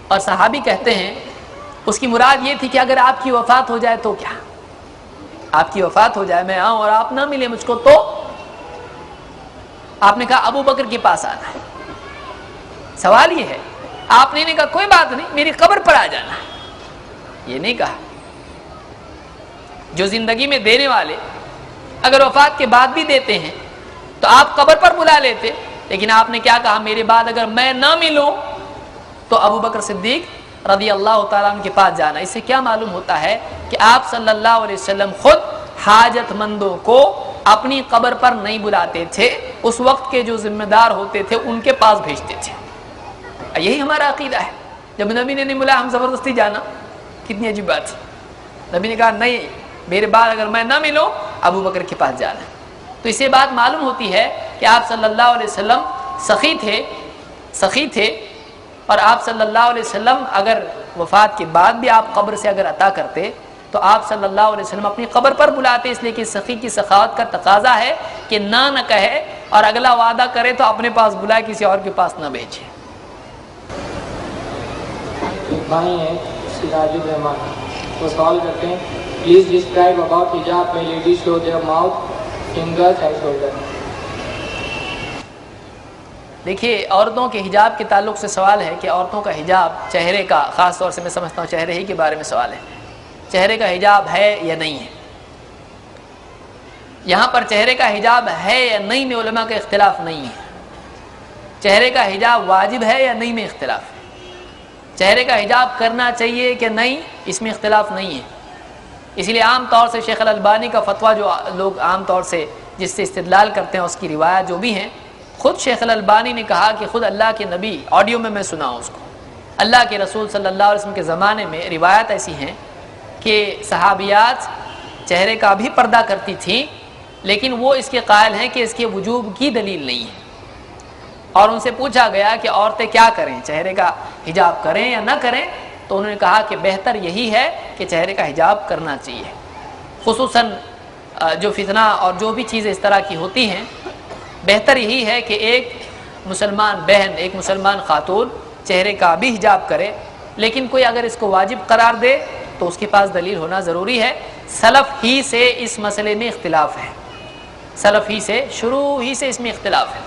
اور صحابی کہتے ہیں اس کی مراد یہ تھی کہ اگر آپ کی وفات ہو جائے تو کیا؟ آپ کی وفات ہو جائے، میں آؤں اور آپ نہ ملے مجھ کو تو؟ آپ نے کہا ابو بکر کے پاس آنا ہے. سوال یہ ہے، آپ نے کہا کوئی بات نہیں میری قبر پر آ جانا. یہ نہیں کہا. جو زندگی میں دینے والے اگر وفات کے بعد بھی دیتے ہیں تو آپ قبر پر بلا لیتے، لیکن آپ نے کیا کہا؟ میرے بعد اگر میں نہ ملوں تو ابو بکر صدیق رضی اللہ تعالیٰ عنہ کے پاس جانا. اس سے کیا معلوم ہوتا ہے کہ آپ صلی اللہ علیہ وسلم خود حاجت مندوں کو اپنی قبر پر نہیں بلاتے تھے, اس وقت کے جو ذمہ دار ہوتے تھے ان کے پاس بھیجتے تھے. یہی ہمارا عقیدہ ہے. جب نبی نے نہیں بلایا ہم زبردستی جانا, کتنی عجیب بات ہے. نبی نے کہا نہیں, میرے بعد اگر میں نہ ملوں ابو بکر کے پاس جانا. تو اس سے بات معلوم ہوتی ہے کہ آپ صلی اللہ علیہ وسلم سخی تھے اور آپ صلی اللہ علیہ وسلم اگر وفات کے بعد بھی آپ قبر سے اگر عطا کرتے تو آپ صلی اللہ علیہ وسلم اپنی قبر پر بلاتے, اس لیے کہ سخی کی سخاوت کا تقاضا ہے کہ نہ کہے اور اگلا وعدہ کرے تو اپنے پاس بلائے, کسی اور کے پاس نہ بھیجے. بھائی ہیں سراج الرحمان, وہ سوال کرتے ہیں پلیز ڈسکرائب اباؤٹ حجاب میں ladies show their mouth, fingers and shoulder. دیکھیے عورتوں کے حجاب کے تعلق سے سوال ہے کہ عورتوں کا حجاب چہرے کا, خاص طور سے میں سمجھتا ہوں چہرے ہی کے بارے میں سوال ہے, چہرے کا حجاب ہے یا نہیں ہے. یہاں پر چہرے کا حجاب ہے یا نہیں میں علماء کا اختلاف نہیں ہے. چہرے کا حجاب واجب ہے یا نہیں میں اختلاف ہے. چہرے کا حجاب کرنا چاہیے کہ نہیں اس میں اختلاف نہیں ہے. اس لیے عام طور سے شیخ الالبانی کا فتویٰ جو لوگ عام طور سے جس سے استدلال کرتے ہیں اس کی روایت جو بھی ہیں, خود شیخ الالبانی نے کہا کہ خود اللہ کے نبی, آڈیو میں سنا ہوں اس کو, اللہ کے رسول صلی اللہ علیہ وسلم کے زمانے میں روایت ایسی ہیں کہ صحابیات چہرے کا بھی پردہ کرتی تھیں, لیکن وہ اس کے قائل ہیں کہ اس کے وجوب کی دلیل نہیں ہے. اور ان سے پوچھا گیا کہ عورتیں کیا کریں, چہرے کا حجاب کریں یا نہ کریں, تو انہوں نے کہا کہ بہتر یہی ہے کہ چہرے کا حجاب کرنا چاہیے. خصوصاً جو فتنہ اور جو بھی چیزیں اس طرح کی ہوتی ہیں, بہتر یہی ہے کہ ایک مسلمان بہن, ایک مسلمان خاتون چہرے کا بھی حجاب کرے, لیکن کوئی اگر اس کو واجب قرار دے تو اس کے پاس دلیل ہونا ضروری ہے. سلف ہی سے اس مسئلے میں اختلاف ہے, سلف ہی سے شروع ہی سے اس میں اختلاف ہے,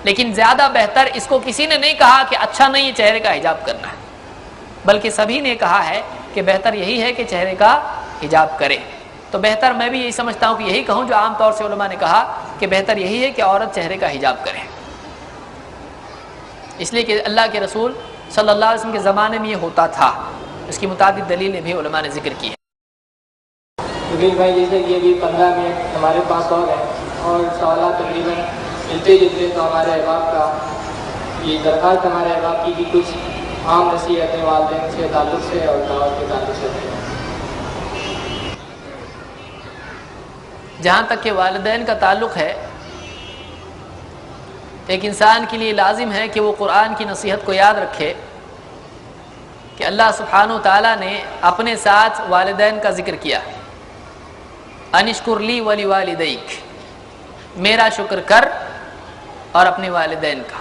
لیکن زیادہ بہتر اس کو کسی نے نہیں کہا کہ اچھا نہیں چہرے کا حجاب کرنا ہے, بلکہ سبھی نے کہا ہے کہ بہتر یہی ہے کہ چہرے کا حجاب کرے. تو بہتر میں بھی یہی سمجھتا ہوں کہ یہی کہوں جو عام طور سے علماء نے کہا کہ بہتر یہی ہے کہ عورت چہرے کا حجاب کرے, اس لیے کہ اللہ کے رسول صلی اللہ علیہ وسلم کے زمانے میں یہ ہوتا تھا. اس کی متعدد دلیلیں بھی علماء نے ذکر کی ہیں. جمیل بھائی جیسے کہ ابھی 15 منٹ ہمارے پاس اور ہیں اور سوالات تقریباً ملتے جلتے, تو ہمارے احباب کا یہ درخواست ہمارے احباب کی کہ کچھ عام نصیحتیں والدین سے تعلق سے اور دعوت کے تعلق سے. جہاں تک کہ والدین کا تعلق ہے, ایک انسان کے لیے لازم ہے کہ وہ قرآن کی نصیحت کو یاد رکھے کہ اللہ سبحانہ و تعالیٰ نے اپنے ساتھ والدین کا ذکر کیا, انشکر لی ولی والدیک, میرا شکر کر اور اپنے والدین کا.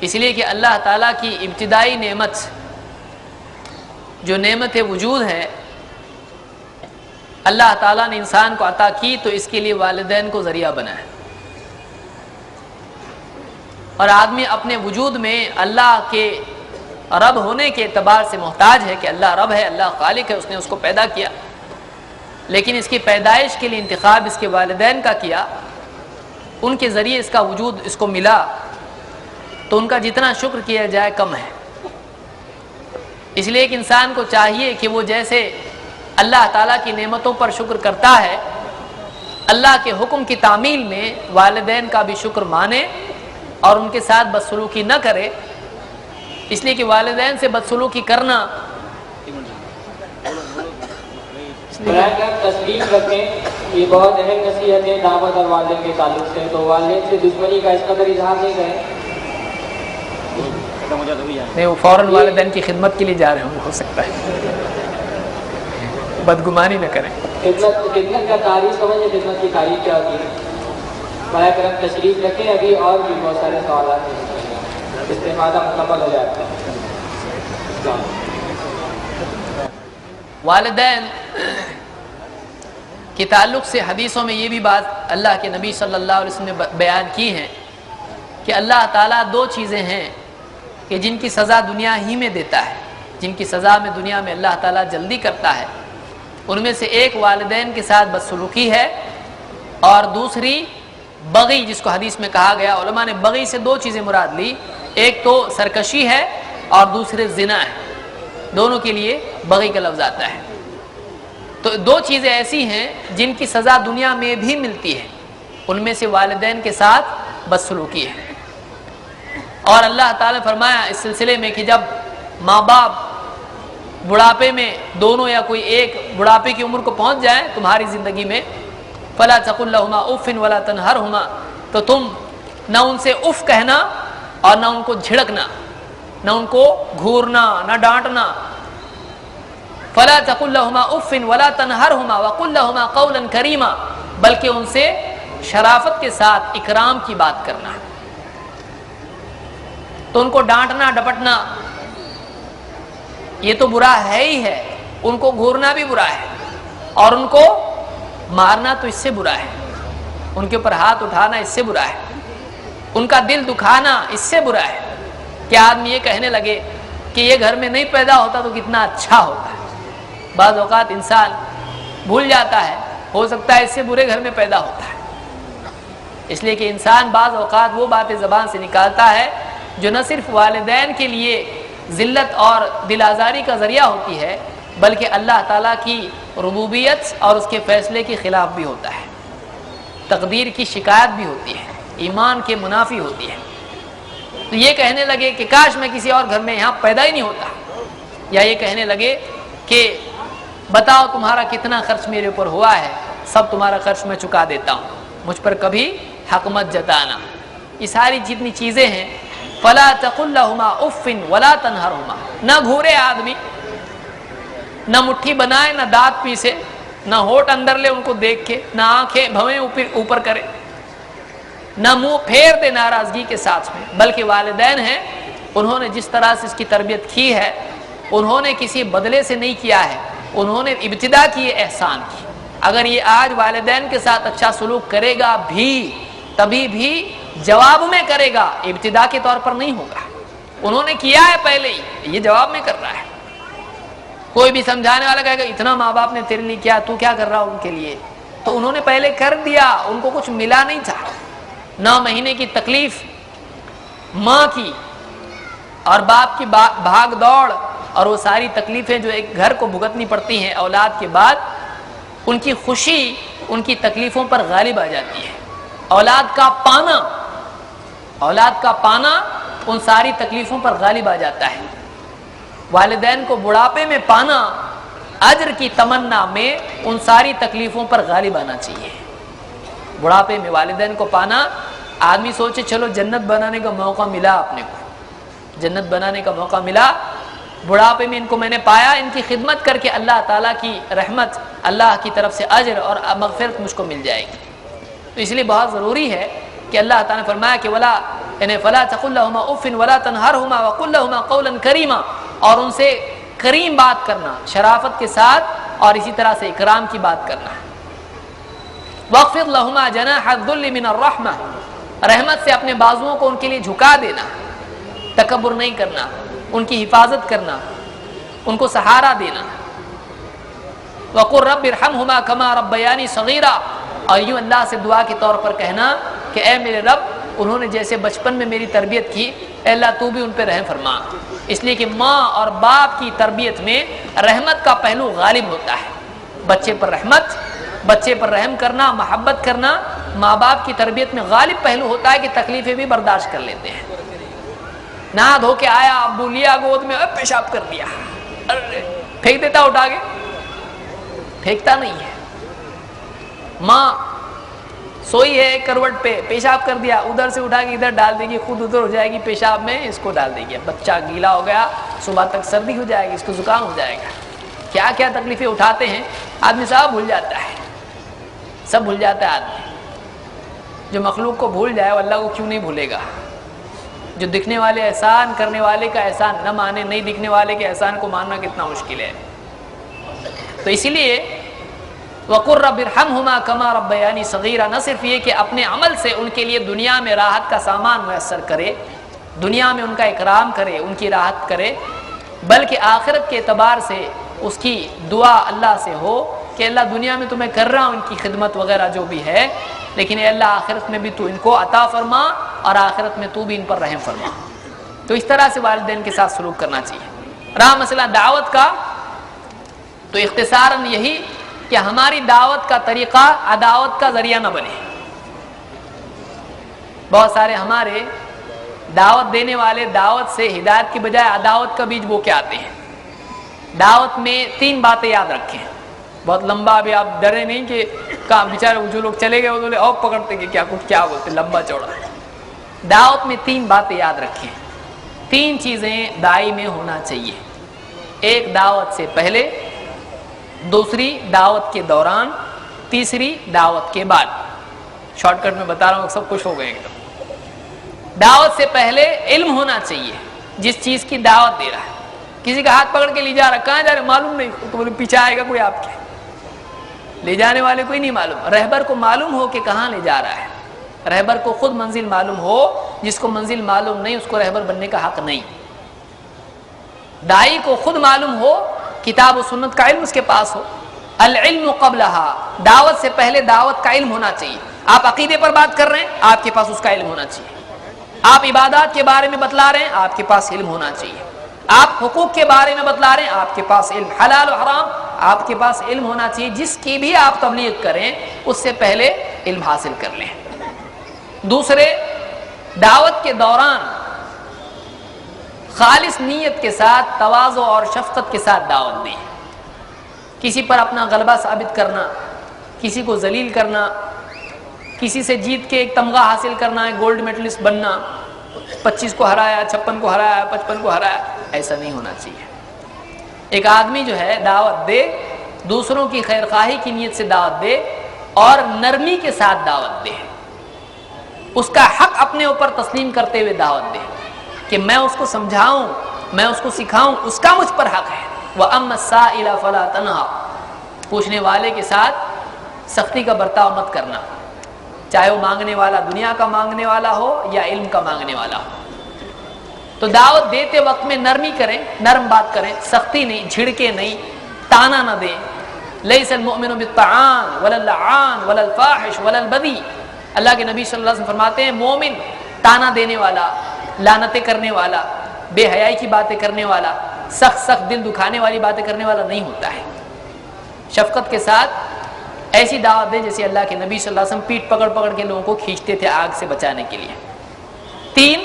اس لیے کہ اللہ تعالیٰ کی ابتدائی نعمت جو نعمت وجود ہے اللہ تعالیٰ نے انسان کو عطا کی, تو اس کے لیے والدین کو ذریعہ بنایا. اور آدمی اپنے وجود میں اللہ کے رب ہونے کے اعتبار سے محتاج ہے کہ اللہ رب ہے, اللہ خالق ہے, اس نے اس کو پیدا کیا, لیکن اس کی پیدائش کے لیے انتخاب اس کے والدین کا کیا, ان کے ذریعے اس کا وجود اس کو ملا, تو ان کا جتنا شکر کیا جائے کم ہے. اس لیے ایک انسان کو چاہیے کہ وہ جیسے اللہ تعالیٰ کی نعمتوں پر شکر کرتا ہے, اللہ کے حکم کی تعمیل میں والدین کا بھی شکر مانے اور ان کے ساتھ بدسلوکی نہ کرے. اس لیے کہ والدین سے بدسلوکی کرنا تسلیم رکھیں, یہ بہت اہم نصیحت ہے دعوت اور والدین کے تعلق سے. تو والدین سے دشمنی کا اس قدر اظہار نہیں کریں, نہیں وہ فوراً والدین کی خدمت کے لیے جا رہے ہوں, ہو سکتا ہے بدگمانی نہ کریں. خدمت کا تعریف سمجھیں, خدمت کی تعریف کیا ہوتی ہے. برائے کرم تشریف رکھیں, ابھی اور بھی بہت سارے سوالات ہیں, استفادہ مکمل ہو جاتا ہے. والدین کے تعلق سے حدیثوں میں یہ بھی بات اللہ کے نبی صلی اللہ علیہ وسلم نے بیان کی ہے کہ اللہ تعالیٰ دو چیزیں ہیں کہ جن کی سزا دنیا ہی میں دیتا ہے, جن کی سزا میں دنیا میں اللہ تعالیٰ جلدی کرتا ہے. ان میں سے ایک والدین کے ساتھ بدسلوکی ہے اور دوسری بغی, جس کو حدیث میں کہا گیا. علماء نے بغی سے دو چیزیں مراد لی, ایک تو سرکشی ہے اور دوسرے زنا ہے، دونوں کے لیے بغی کا لفظ آتا ہے۔ تو دو چیزیں ایسی ہیں جن کی سزا دنیا میں بھی ملتی ہے، ان میں سے والدین کے ساتھ بدسلوکی ہے۔ اور اللہ تعالیٰ نے فرمایا اس سلسلے میں کہ جب ماں باپ بڑھاپے میں دونوں یا کوئی ایک بڑھاپے کی عمر کو پہنچ جائیں تمہاری زندگی میں، فلا تقل لهما اف ولا تنهرهما، تو تم نہ ان سے اف کہنا اور نہ ان کو جھڑکنا، نہ ان کو گھورنا، نہ ڈانٹنا۔ فلا تقل لهما اف ولا تنهرهما وقل لهما قولا كريما، بلکہ ان سے شرافت کے ساتھ اکرام کی بات کرنا۔ تو ان کو ڈانٹنا ڈپٹنا یہ تو برا ہے ہی ہے، ان کو گھورنا بھی برا ہے، اور ان کو مارنا تو اس سے برا ہے، ان کے اوپر ہاتھ اٹھانا اس سے برا ہے، ان کا دل دکھانا اس سے برا ہے کہ آدمی یہ کہنے لگے کہ یہ گھر میں نہیں پیدا ہوتا تو کتنا اچھا ہوتا ہے۔ بعض اوقات انسان بھول جاتا ہے، ہو سکتا ہے اس سے برے گھر میں پیدا ہوتا ہے، اس لیے کہ انسان بعض اوقات وہ باتیں زبان سے نکالتا ہے جو نہ صرف والدین کے لیے ذلت اور دل آزاری کا ذریعہ ہوتی ہے، بلکہ اللہ تعالیٰ کی ربوبیت اور اس کے فیصلے کے خلاف بھی ہوتا ہے، تقدیر کی شکایت بھی ہوتی ہے، ایمان کے منافی ہوتی ہے۔ تو یہ کہنے لگے کہ کاش میں کسی اور گھر میں یہاں پیدا ہی نہیں ہوتا، یا یہ کہنے لگے کہ بتاؤ تمہارا کتنا خرچ میرے اوپر ہوا ہے، سب تمہارا خرچ میں چکا دیتا ہوں، مجھ پر کبھی حق مت جتانا۔ یہ ساری جتنی چیزیں ہیں، فلا تقل لهما اف ولا تنهرهما، نہ گھورے آدمی، نہ مٹھی بنائے، نہ دانت پیسے، نہ ہونٹ اندر لے ان کو دیکھ کے، نہ آنکھیں بھویں اوپر کرے، نہ منہ پھیر دے ناراضگی کے ساتھ میں، بلکہ والدین ہیں، انہوں نے جس طرح سے اس کی تربیت کی ہے، انہوں نے کسی بدلے سے نہیں کیا ہے، انہوں نے ابتدا کی احسان کی۔ اگر یہ آج والدین کے ساتھ اچھا سلوک کرے گا بھی، تبھی بھی جواب میں کرے گا، ابتدا کے طور پر نہیں ہوگا۔ انہوں نے کیا ہے پہلے ہی، یہ جواب میں کر رہا ہے۔ کوئی بھی سمجھانے والا کہے گا اتنا ماں باپ نے تیرے لیے کیا، تو کیا کر رہا ان کے لیے؟ تو انہوں نے پہلے کر دیا، ان کو کچھ ملا نہیں تھا۔ 9 مہینے کی تکلیف ماں کی اور باپ کی بھاگ دوڑ اور وہ ساری تکلیفیں جو ایک گھر کو بھگتنی پڑتی ہیں اولاد کے بعد، ان کی خوشی ان کی تکلیفوں پر غالب آ جاتی ہے۔ اولاد کا پانا ان ساری تکلیفوں پر غالب آ جاتا ہے۔ والدین کو بڑھاپے میں پانا اجر کی تمنا میں ان ساری تکلیفوں پر غالب آنا چاہیے۔ بڑھاپے میں والدین کو پانا، آدمی سوچے چلو جنت بنانے کا موقع ملا، اپنے کو جنت بنانے کا موقع ملا، بڑھاپے میں ان کو میں نے پایا، ان کی خدمت کر کے اللہ تعالیٰ کی رحمت، اللہ کی طرف سے اجر اور مغفرت مجھ کو مل جائے گی۔ تو اس لیے بہت ضروری ہے کہ اللہ تعالیٰ نے فرمایا کہ فلا تقل لهما اف ولا تنهرهما وقل لهما قولا كريما، اور ان سے کریم بات کرنا، شرافت کے ساتھ، اور اسی طرح سے اکرام کی بات کرنا۔ واخفض لهما جناح الذل من الرحمة، رحمت سے اپنے بازوؤں کو ان کے لیے جھکا دینا، تکبر نہیں کرنا، ان کی حفاظت کرنا، ان کو سہارا دینا۔ وقل رب ارحمهما كما ربياني صغيرا، اور یوں اللہ سے دعا کے طور پر کہنا کہ اے میرے رب، انہوں نے جیسے بچپن میں میری تربیت کی، اے اللہ تو بھی ان پہ رحم فرما۔ اس لیے کہ ماں اور باپ کی تربیت میں رحمت کا پہلو غالب ہوتا ہے۔ بچے پر رحمت، بچے پر رحم کرنا، محبت کرنا ماں باپ کی تربیت میں غالب پہلو ہوتا ہے کہ تکلیفیں بھی برداشت کر لیتے ہیں۔ نہا دھو کے آیا، ابو لیا گود میں، پیشاب کر دیا، پھینک دیتا اٹھا کے؟ پھینکتا نہیں ہے۔ ماں سوئی ہے کروٹ پہ، پیشاب کر دیا، ادھر سے اٹھا کے ادھر ڈال دے گی، خود ادھر ہو جائے گی پیشاب میں، اس کو ڈال دے گی، بچہ گیلا ہو گیا، صبح تک سردی ہو جائے گی، اس کو زکام ہو جائے گا۔ کیا کیا تکلیفیں اٹھاتے ہیں آدمی، سب بھول جاتا ہے، سب بھول جاتا ہے آدمی۔ جو مخلوق کو بھول جائے وہ اللہ کو کیوں نہیں بھولے گا؟ جو دکھنے والے احسان کرنے والے کا احسان نہ مانے، نہیں دکھنے والے کے احسان کو ماننا کتنا مشکل ہے۔ تو اسی لیے وَقُلْ رَبِّ ارْحَمْهُمَا كَمَا رَبَّيَانِي صَغِيرًا، نہ صرف یہ کہ اپنے عمل سے ان کے لیے دنیا میں راحت کا سامان میسر کرے، دنیا میں ان کا اکرام کرے، ان کی راحت کرے، بلکہ آخرت کے اعتبار سے اس کی دعا اللہ سے ہو کہ اللہ دنیا میں تو میں کر رہا ہوں ان کی خدمت وغیرہ جو بھی ہے، لیکن اے اللہ آخرت میں بھی تو ان کو عطا فرما، اور آخرت میں تو بھی ان پر رحم فرما۔ تو اس طرح سے والدین کے ساتھ سلوک کرنا چاہیے۔ رہا مسئلہ دعوت کا، تو اختصاراً یہی کہ ہماری دعوت کا طریقہ عداوت کا ذریعہ نہ بنے۔ بہت سارے ہمارے دعوت دینے والے دعوت سے ہدایت کی بجائے عداوت کا بیج بو کے آتے ہیں۔ دعوت میں 3 باتیں یاد رکھیں، بہت لمبا، ابھی آپ ڈرے نہیں کہ کہاں بیچارے جو لوگ چلے گئے وہ بولے اور پکڑتے کہ کیا بولتے، لمبا چوڑا۔ دعوت میں 3 باتیں یاد رکھیں، 3 چیزیں داعی میں ہونا چاہیے۔ ایک دعوت سے پہلے، دوسری دعوت کے دوران، تیسری دعوت کے بعد۔ شارٹ کٹ میں بتا رہا ہوں، سب کچھ ہو گئے ایک دم۔ دعوت سے پہلے علم ہونا چاہیے جس چیز کی دعوت دے رہا ہے۔ کسی کا ہاتھ پکڑ کے لے جا رہا، کہاں جا رہے معلوم نہیں، تو بولے پیچھے آئے گا کوئی آپ کے، لے جانے والے کوئی نہیں معلوم۔ رہبر کو معلوم ہو کہ کہاں لے جا رہا ہے، رہبر کو خود منزل معلوم ہو، جس کو منزل معلوم نہیں اس کو رہبر بننے کا حق نہیں۔ داعی کو خود معلوم ہو، کتاب و سنت کا علم اس کے پاس ہو۔ العلم قبلہا، دعوت سے پہلے دعوت کا علم ہونا چاہیے۔ آپ عقیدے پر بات کر رہے ہیں، آپ کے پاس اس کا علم ہونا چاہیے۔ آپ عبادات کے بارے میں بتلا رہے ہیں، آپ کے پاس علم ہونا چاہیے۔ آپ حقوق کے بارے میں بتلا رہے ہیں، آپ کے پاس علم، حلال و حرام آپ کے پاس علم ہونا چاہیے۔ جس کی بھی آپ تبلیغ کریں اس سے پہلے علم حاصل کر لیں۔ دوسرے، دعوت کے دوران خالص نیت کے ساتھ تواضع اور شفقت کے ساتھ دعوت دیں۔ کسی پر اپنا غلبہ ثابت کرنا، کسی کو ذلیل کرنا، کسی سے جیت کے ایک تمغہ حاصل کرنا ہے، گولڈ میڈلسٹ بننا، 25 کو ہرایا، 56 کو ہرایا، 55 کو ہرایا، ایسا نہیں ہونا چاہیے۔ ایک آدمی جو ہے دعوت دے، دوسروں کی خیر خواہی کی نیت سے دعوت دے اور نرمی کے ساتھ دعوت دے، اس کا حق اپنے اوپر تسلیم کرتے ہوئے دعوت دے کہ میں اس کو سمجھاؤں، میں اس کو سکھاؤں، اس کا مجھ پر حق ہے۔ وَأَمَّا السَّائِلَ فَلَا تَنْهَرْ، پوچھنے والے کے ساتھ سختی کا برتاؤ مت کرنا، چاہے وہ مانگنے والا دنیا کا مانگنے والا ہو یا علم کا مانگنے والا ہو۔ تو دعوت دیتے وقت میں نرمی کریں، نرم بات کریں، سختی نہیں، جھڑکے نہیں، تانا نہ دیں۔ لیس المؤمن بالطعان ولا اللعان ولا الفاحش ولا البذی، اللہ کے نبی صلی اللہ علیہ وسلم فرماتے ہیں مومن تانا دینے والا، لعنتیں کرنے والا، بے حیائی کی باتیں کرنے والا، سخت دل دکھانے والی باتیں کرنے والا نہیں ہوتا ہے۔ شفقت کے ساتھ ایسی دعوت دیں جیسے اللہ کے نبی صلی اللہ علیہ وسلم پیٹ پکڑ پکڑ کے لوگوں کو کھینچتے تھے آگ سے بچانے کے لیے۔ 3،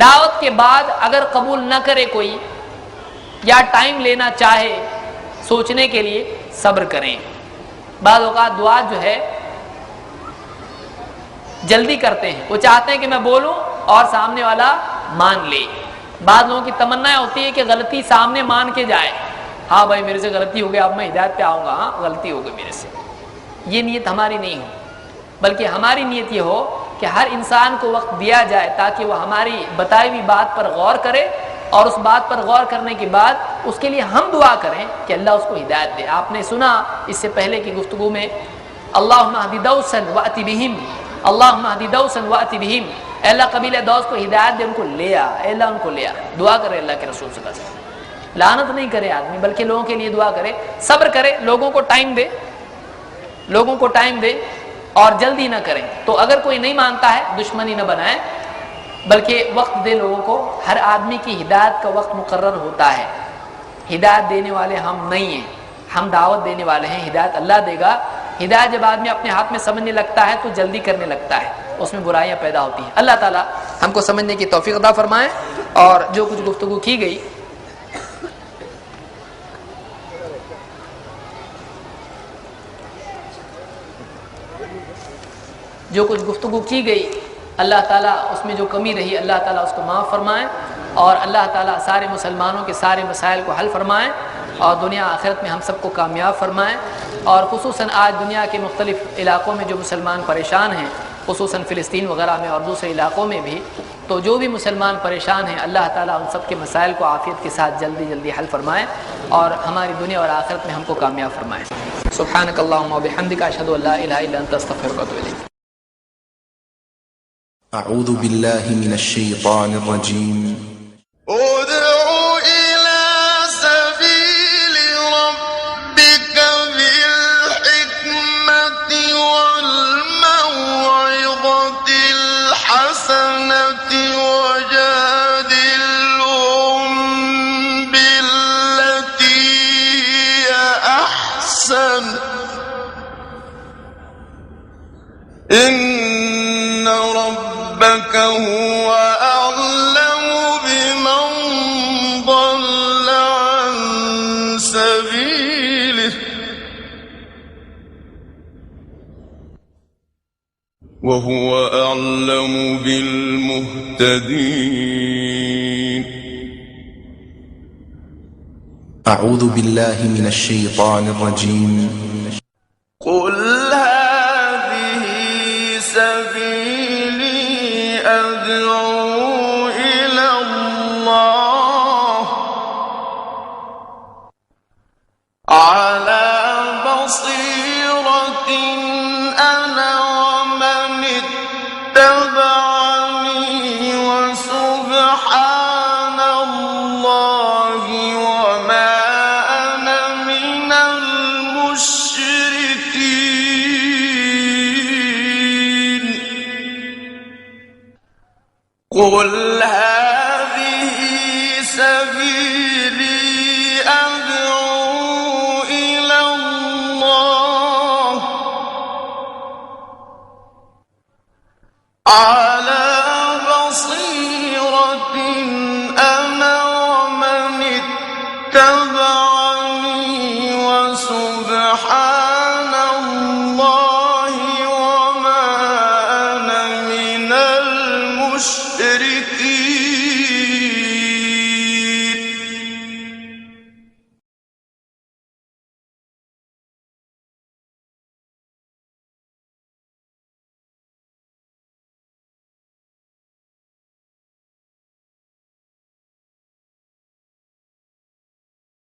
دعوت کے بعد اگر قبول نہ کرے کوئی یا ٹائم لینا چاہے سوچنے کے لیے، صبر کریں۔ بعض اوقات دعا جو ہے جلدی کرتے ہیں، وہ چاہتے ہیں کہ میں بولوں اور سامنے والا مان لے۔ بعض لوگوں کی تمنا ہوتی ہے کہ غلطی سامنے مان کے جائے، ہاں بھائی میرے سے غلطی ہو گیا، اب میں ہدایت پہ آؤں گا، ہاں غلطی ہو گئی میرے سے۔ یہ نیت ہماری نہیں ہو، بلکہ ہماری نیت یہ ہو کہ ہر انسان کو وقت دیا جائے تاکہ وہ ہماری بتائی ہوئی بات پر غور کرے، اور اس بات پر غور کرنے کے بعد اس کے لیے ہم دعا کریں کہ اللہ اس کو ہدایت دے۔ آپ نے سنا اس سے پہلے کی گفتگو میں، اللہم اہد دوسا وأت بہم، اللہم اہد دوسا وأت بہم، اے اللہ قبیلہ دوس کو ہدایت دے، ان کو لے آ، اے اللہ ان کو لے آ۔ دعا کرے اللہ کے رسول صلی اللہ علیہ وسلم، لعنت نہیں کرے آدمی بلکہ لوگوں کے لیے دعا کرے، صبر کرے، لوگوں کو ٹائم دے، لوگوں کو ٹائم دے اور جلدی نہ کریں۔ تو اگر کوئی نہیں مانتا ہے دشمنی نہ بنائیں، بلکہ وقت دے لوگوں کو۔ ہر آدمی کی ہدایت کا وقت مقرر ہوتا ہے، ہدایت دینے والے ہم نہیں ہیں، ہم دعوت دینے والے ہیں، ہدایت اللہ دے گا۔ ہدایت جب آدمی اپنے ہاتھ میں سمجھنے لگتا ہے تو جلدی کرنے لگتا ہے، اس میں برائیاں پیدا ہوتی ہیں۔ اللہ تعالیٰ ہم کو سمجھنے کی توفیق عطا فرمائے، اور جو کچھ گفتگو کی گئی اللہ تعالیٰ اس میں جو کمی رہی اللہ تعالیٰ اس کو معاف فرمائے، اور اللہ تعالیٰ سارے مسلمانوں کے سارے مسائل کو حل فرمائیں، اور دنیا آخرت میں ہم سب کو کامیاب فرمائیں۔ اور خصوصاً آج دنیا کے مختلف علاقوں میں جو مسلمان پریشان ہیں، خصوصاً فلسطین وغیرہ میں اور دوسرے علاقوں میں بھی، تو جو بھی مسلمان پریشان ہیں اللہ تعالیٰ ان سب کے مسائل کو عافیت کے ساتھ جلدی جلدی حل فرمائیں، اور ہماری دنیا اور آخرت میں ہم کو کامیاب فرمائیں۔ سبحانک اللہم و بحمدک، اشہد ان لا الہ الا انت، استغفرک و اتوب الیک۔ أعوذ بالله من الشيطان الرجيم. ادع إلى سبيل ربك بالحكمة والموعظة الحسنة وجادل ربك هو أعلم بمن ضل عن سبيله وهو أعلم بالمهتدين. أعوذ بالله من الشيطان الرجيم. قل هذه سبيلي أدعو إلى الله على بصيرة أنا ومن اتبعني وسبحان الله وما أنا من المشركين. قل هذه سبيلي أدعو إلى الله على بصيرة أنا ومن اتبعني وسبحان الله وما أنا من المشركين.